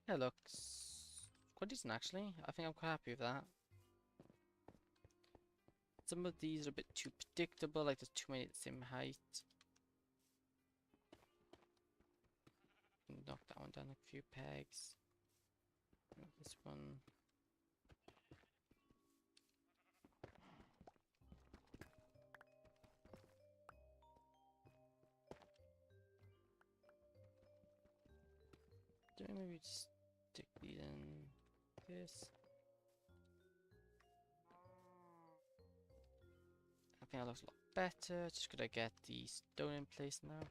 Yeah, it looks quite decent actually. I think I'm quite happy with that. Some of these are a bit too predictable, like there's too many at the same height. Knock that one down like a few pegs. This one. There. maybe just stick these in this. I think that looks a lot better. Just gotta get the stone in place now.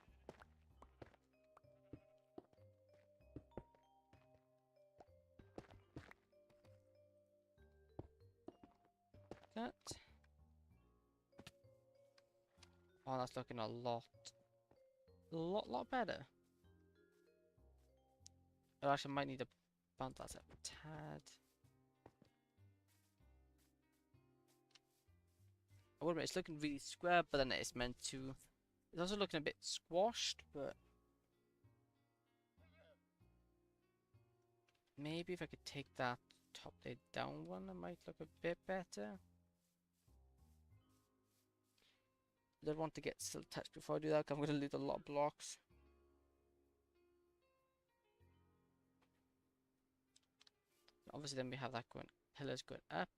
That. Oh, that's looking a lot better. I actually might need to bump that up a tad. I would admit it's looking really square, but then it's meant to. It's also looking a bit squashed, but maybe if I could take that top laid down one, it might look a bit better. I don't want to get silk touch before I do that, 'cause I'm going to lose a lot of blocks. Obviously, then we have that going, pillars going up,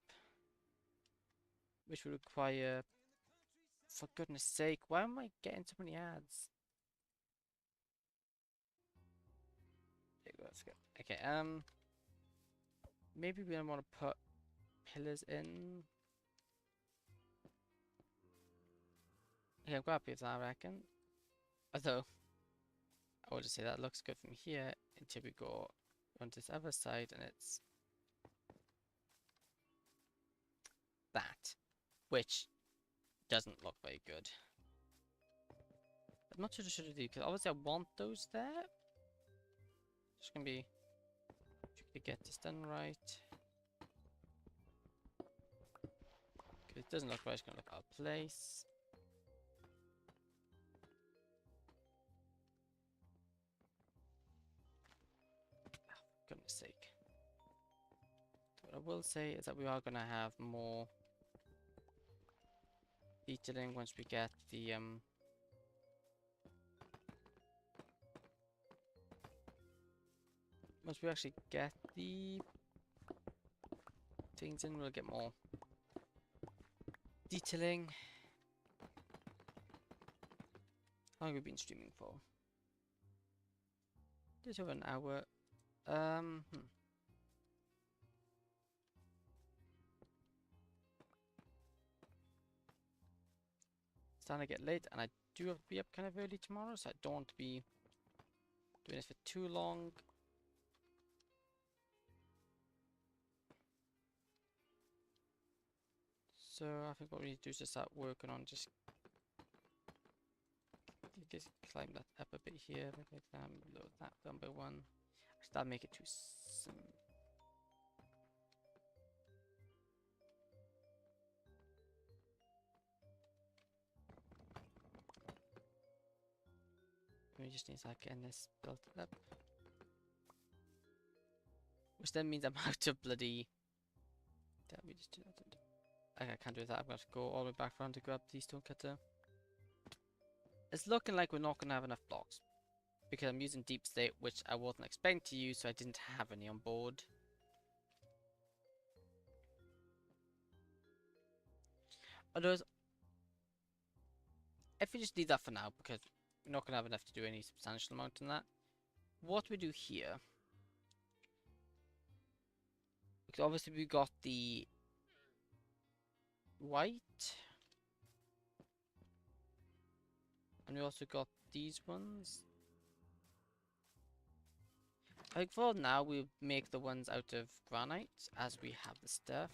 which will require. For goodness sake, why am I getting so many ads? There you go, that's good. Okay, maybe we don't want to put pillars in. Okay, I'm quite happy with that, I reckon. Although, I would just say that looks good from here until we go on this other side and it's that, which doesn't look very good. I'm not sure what I should do, because obviously I want those there. Just gonna be tricky to get this done right. Because it doesn't look right, it's gonna look out of place. Oh, for goodness sake. What I will say is that we are gonna have more detailing once we get the once we actually get the things in, we'll get more detailing. How long have we been streaming for? Just over an hour. Starting to get late, and I do have to be up kind of early tomorrow, so I don't want to be doing this for too long. So I think what we need to do is just start working on just climb that up a bit here. Maybe load that number one. Start make it too simple. We just need to start getting this built up. Which then means I'm out of bloody. That we just do that. I can't do that. I'm going to go all the way back around to grab the stone cutter. It's looking like we're not going to have enough blocks. Because I'm using deep state, which I wasn't expecting to use, so I didn't have any on board. Otherwise, if we just leave that for now, because we're not going to have enough to do any substantial amount in that. What we do here, because obviously we got the white, and we also got these ones. I think for now we'll make the ones out of granite as we have the stuff.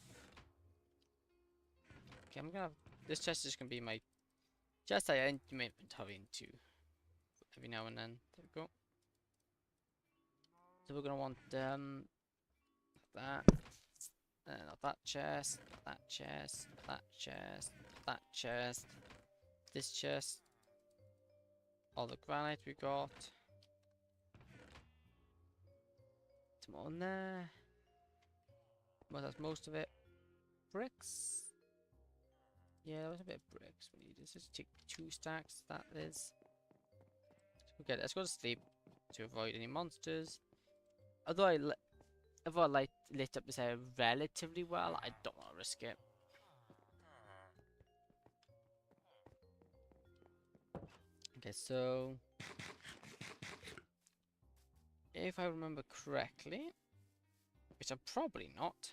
Okay, I'm gonna have this chest is gonna be my chest I empty my inventory into every now and then. There we go. So we're gonna want that. Not that chest, that chest, that chest, that chest, this chest, all the granite we got. Some more in there. Well, that's most of it. Bricks. Yeah, there was a bit of bricks we need. Let's just take 2 stacks, that is. Okay, let's go to sleep to avoid any monsters. Although I lit up this area relatively well, I don't want to risk it. Okay, so if I remember correctly, which I'm probably not,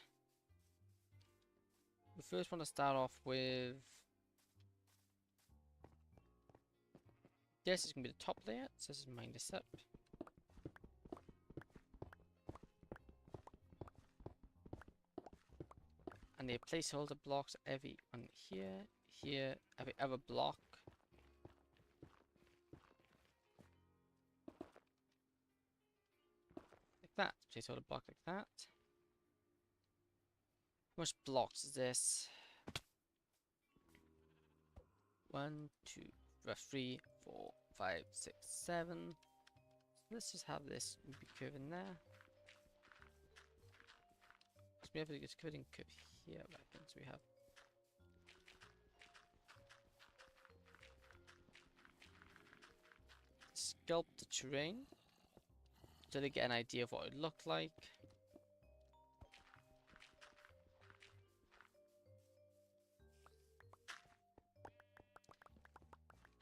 we first want to start off with this is going to be the top layer, so this is mine this up. And the placeholder blocks every one here, here, every other block. Like that. Placeholder block like that. How much blocks is this? 1, 2, 3, 4, 5, 6, 7. So let's just have this curve in there. So we have a curving curve here. Right, so we have sculpt the terrain so they get an idea of what it looked like.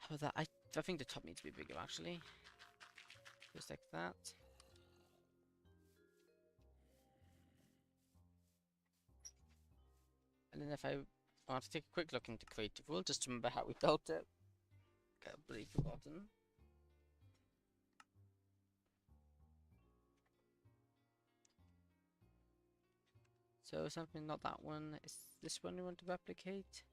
How that I think the top needs to be bigger actually. Just like that. And then if I want to take a quick look into Creative World just to remember how we built it. Completely forgotten. So something not that one. Is this one you want to replicate?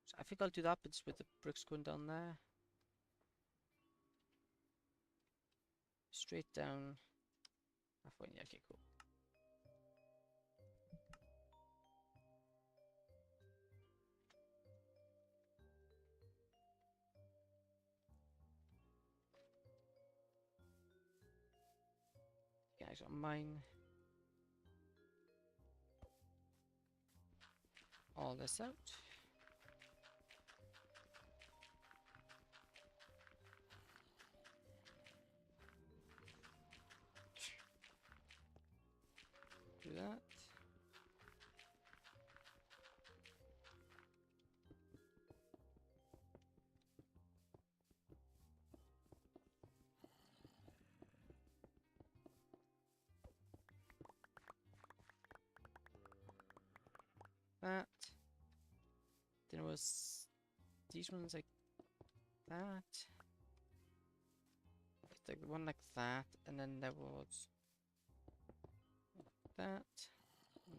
So I think I'll do that, but just with the bricks going down there. Straight down. Halfway. Yeah, okay, cool. Guys, on mine. All this out. Do that. That. Then it was these ones like that. Like one like that, and then there was that,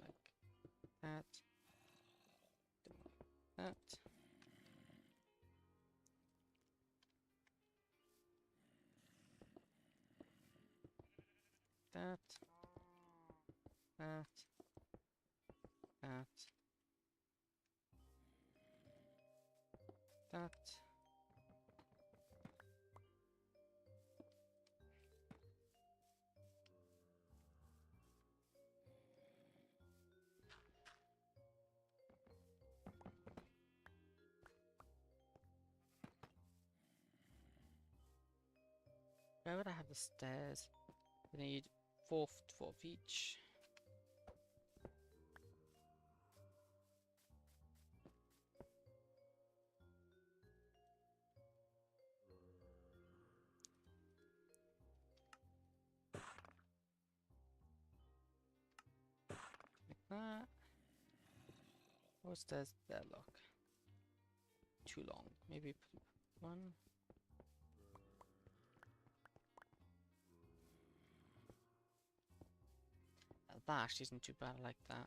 like that, that. That, that, that, that. Where would I have the stairs? I need four of each. Like that. Or stairs there, look. Too long. Maybe put one. That actually isn't too bad, I like that.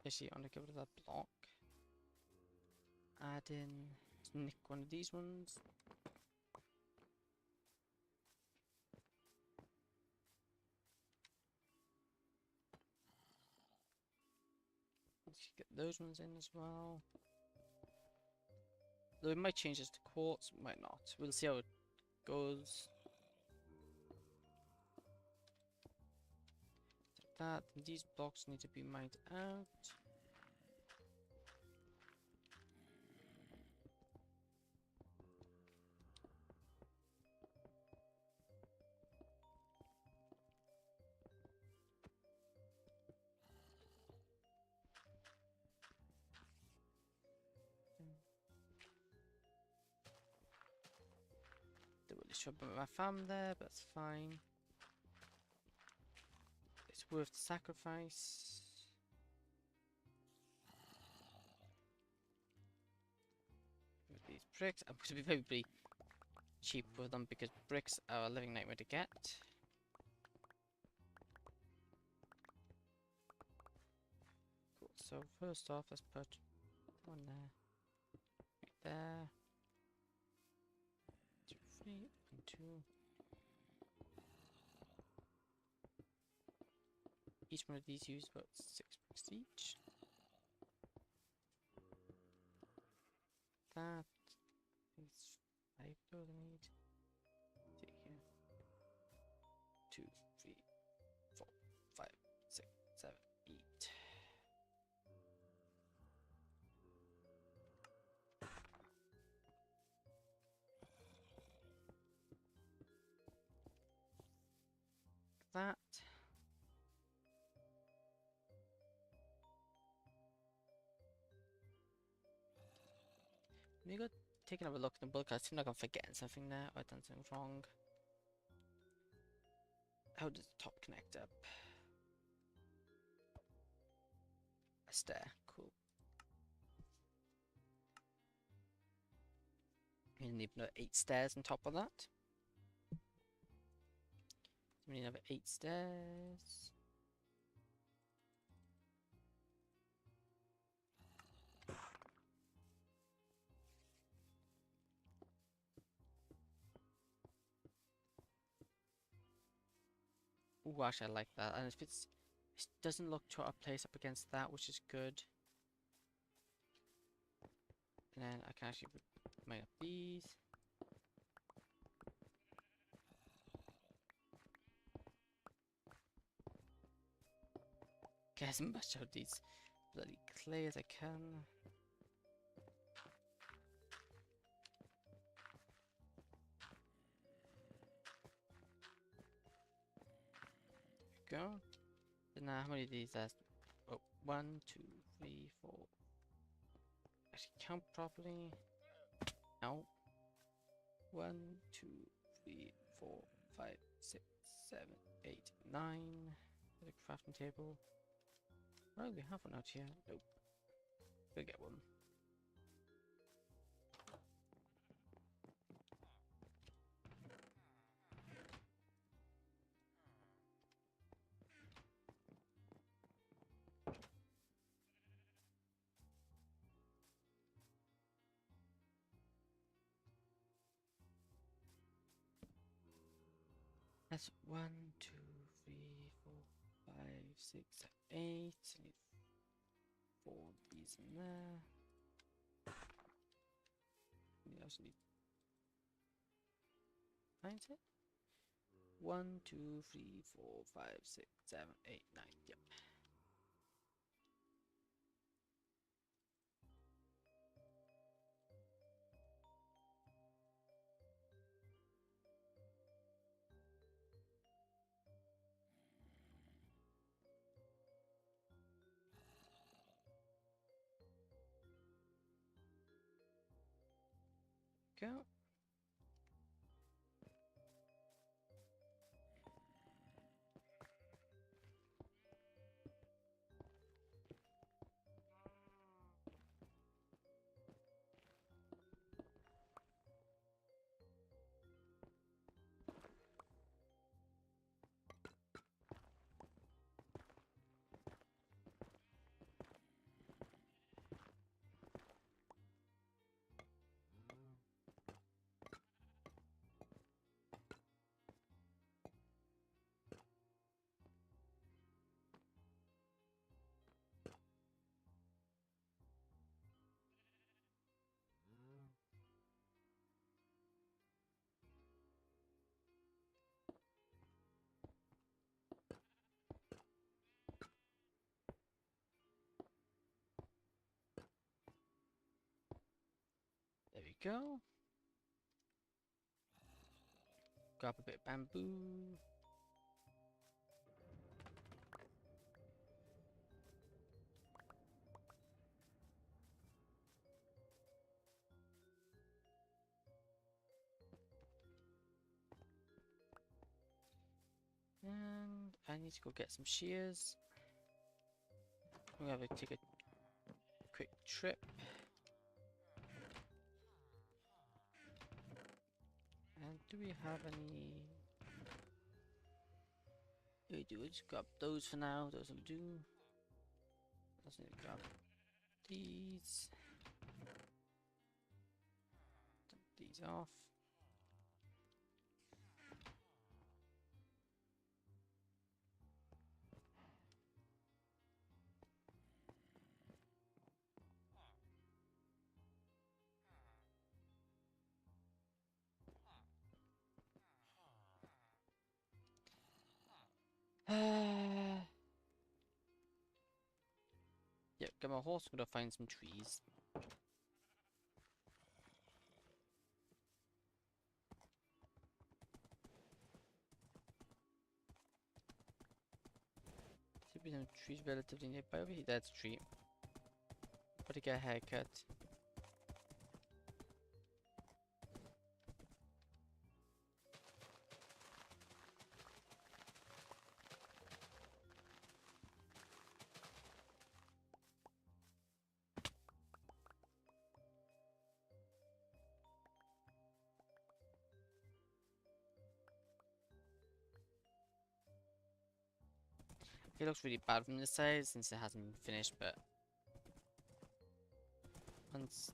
Actually, I want to get rid of that block. Add in, nick one of these ones. Let's get those ones in as well. Though it might change this to quartz, might not. We'll see how it goes. Like that. And these blocks need to be mined out. sure about my farm there, but that's fine. It's worth the sacrifice. With these bricks, I'm going to be very cheap with them because bricks are a living nightmare to get. Cool. So first off, let's put one there, right there. 2, 3, 1, 2. Each one of these use about 6 bricks each. That is 5 those I need. See here. 2, 3, 4, 5, 6, 7, 8. That. Let me go take another look in the book. I seem like I'm forgetting something there. Or I've done something wrong. How does the top connect up? A stair. Cool. You need another 8 stairs on top of that. We need another 8 stairs. Ooh, actually I like that. And if it doesn't look to a place up against that, which is good. And then I can actually mine up these. Get as much of these bloody clay as I can. There we go. And now how many of these there's? Oh, 1, 2, 3, 4. Actually count properly. No. 1, 2, 3, 4, 5, 6, 7, 8, 9. The crafting table. Oh, we have one out here. Nope. We'll get one. That's 1, 2, 3, 4, 5, 6, 7, 8. Need 4 of these in there. We also need 9 set. 1, 2, 3, 4, 5, 6, 7, 8, 9. Yep. Go. There we go. Grab a bit of bamboo. I need to go get some shears. We're gonna take a quick trip. And do we have any? We do. Just grab those for now. Those will do. Let's need to grab these. Dump these off. Yep, get my horse. I'm gonna find some trees. Should be some trees relatively nearby. Over here, that's a tree. Gotta get a haircut. It looks really bad from this side since it hasn't been finished, but once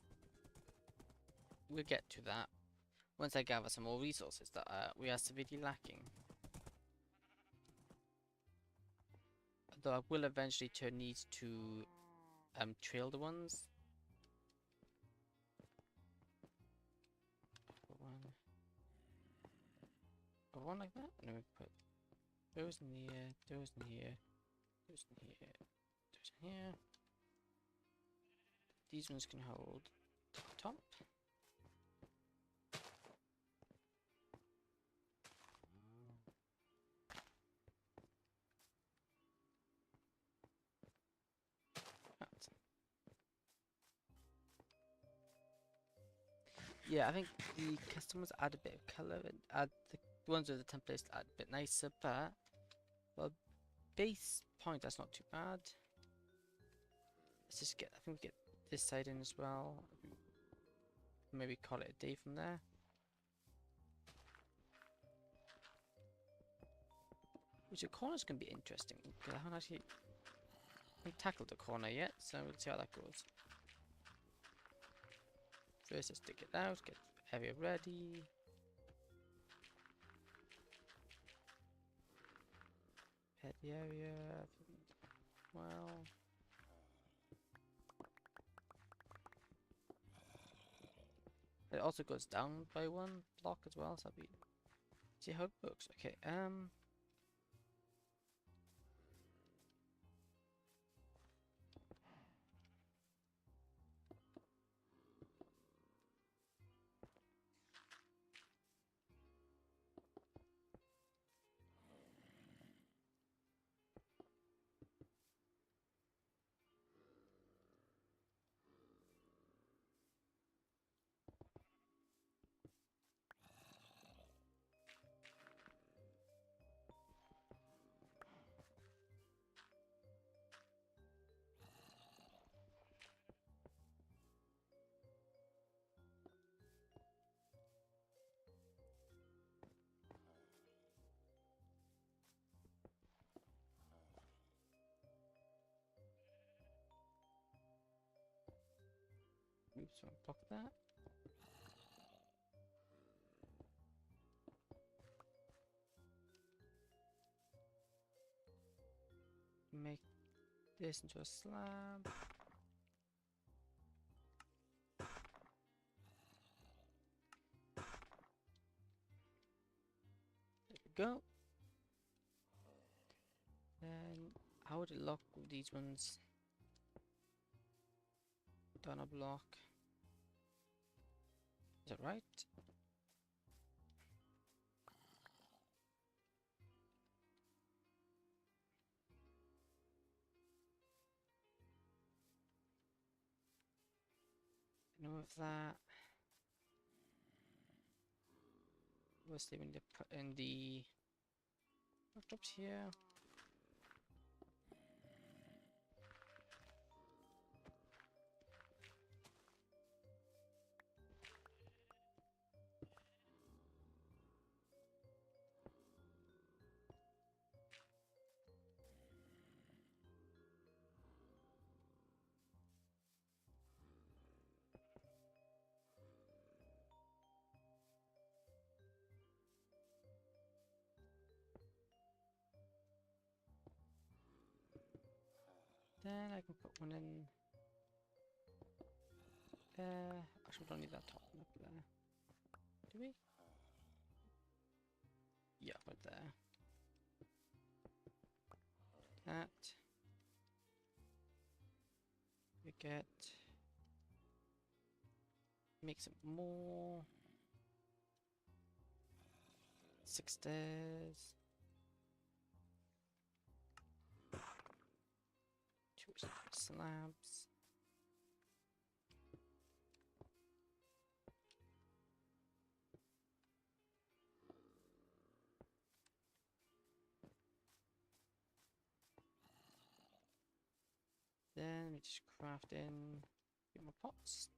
we'll get to that. Once I gather some more resources that we are severely lacking. Though I will eventually turn these to trailed ones. One like that? No, we put those in here, those in here, those in here, those in here. These ones can hold the top. Yeah, I think the customers add a bit of colour and add the ones with the templates add a bit nicer, but well, base point that's not too bad. Let's just get, I think we get this side in as well. Maybe call it a day from there. Which the corner's gonna be interesting because I haven't actually tackled the corner yet, so we'll see how that goes. First, let's dig it out, get the area ready. Head the area. Well. It also goes down by one block as well, so I'll be see how it works. Okay, oops, I'll block that. Make this into a slab. There we go. Then how would it lock with these ones? Done a block. Is that right? And with that, we'll see when they put in the workshops here. Then I can put one in there. Actually, we don't need that top one up there. Do we? Yeah, right there. That. We get. Make some more. 6 stairs. 2 slabs. Then we just craft in a few more pots.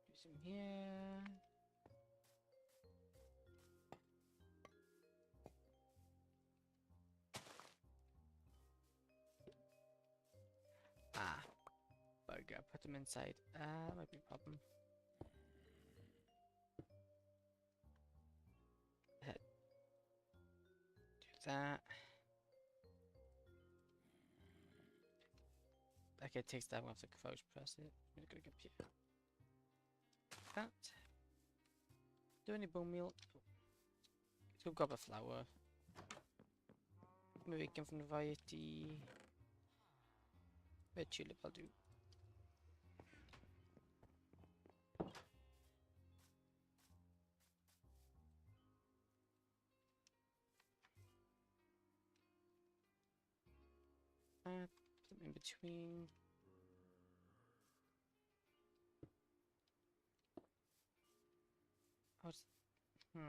Do some here. Ah, bugger. Put them inside. That might be a problem. Do that. Okay, it takes that. I'm gonna have to crouch press it. I'm gonna go up here. That. Do any bone meal? Let's go grab a flower. Maybe come from the variety. Red tulip, I'll do. Put them in between. What's I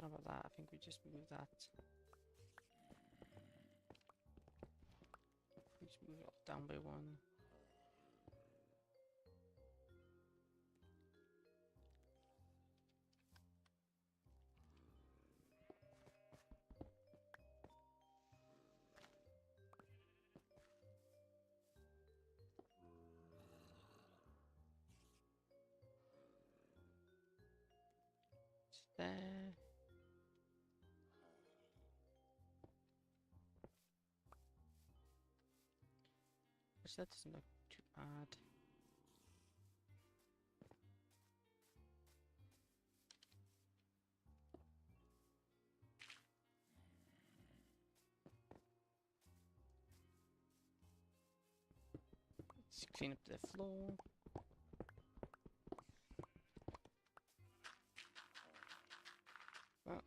don't know about that. I think we just move that. We just move it up down by one. Just there. Which that doesn't look too bad. Let's clean up the floor. But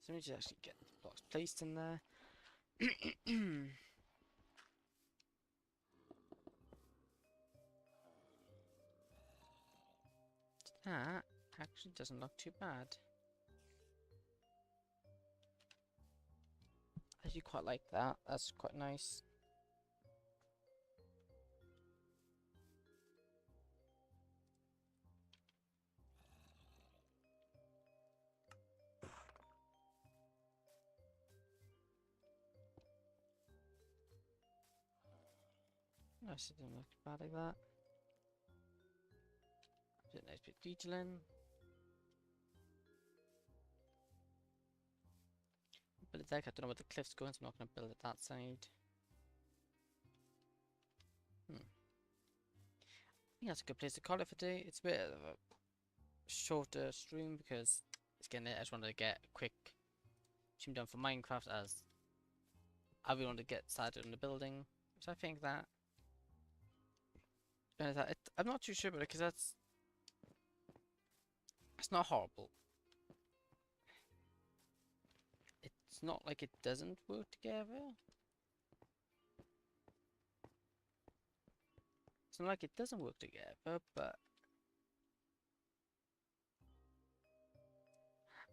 so we need to actually get the blocks placed in there. That actually doesn't look too bad. I actually quite like that. That's quite nice. Nice, it doesn't look bad like that. Put a nice bit of detail in. Build a deck. I don't know where the cliff's going, so I'm not going to build it that side. I think that's a good place to call it for today. It's a bit of a shorter stream because it's getting it. I just wanted to get a quick stream done for Minecraft as I really want to get started on the building. So I think that I'm not too sure about it because it's not horrible. It's not like it doesn't work together. It's not like it doesn't work together, but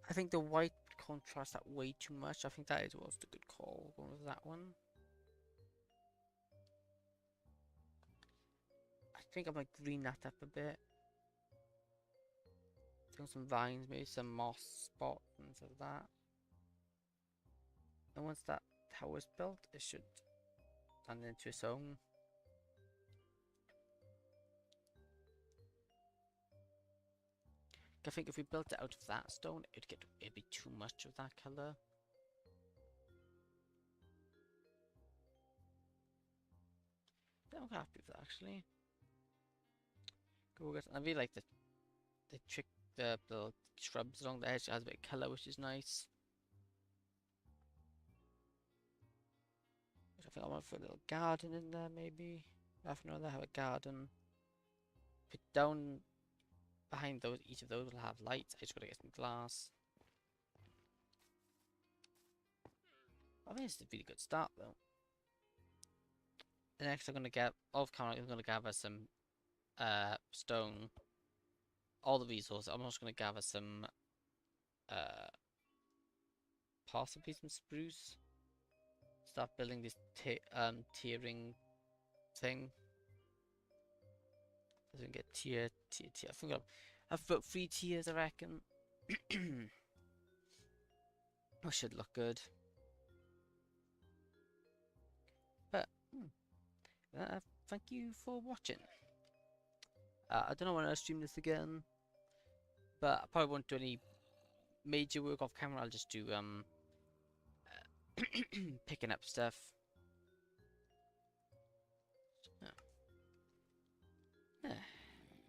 I think the white contrasts that way too much. I think that was the good call going with that one. think I might green that up a bit. Throw some vines, maybe some moss spots and stuff like that. And once that tower is built, it should turn into its own. I think if we built it out of that stone, it'd be too much of that color. I'm happy with that actually. Cool. I really like the trick the shrubs along the edge. It has a bit of color, which is nice. I think I want to put a little garden in there, maybe. I don't know, they have a garden. Put down behind those, each of those will have lights. I just gotta get some glass. I think it's a really good start though. The next I'm gonna get off camera. I'm gonna gather some stone. All the resources. I'm also gonna gather some possibly some spruce. Start building this tiering thing. So we can get tier. I think I've about 3 tiers, I reckon. That should look good. But thank you for watching. I don't know when I'll stream this again, but I probably won't do any major work off camera. I'll just do picking up stuff. Yeah.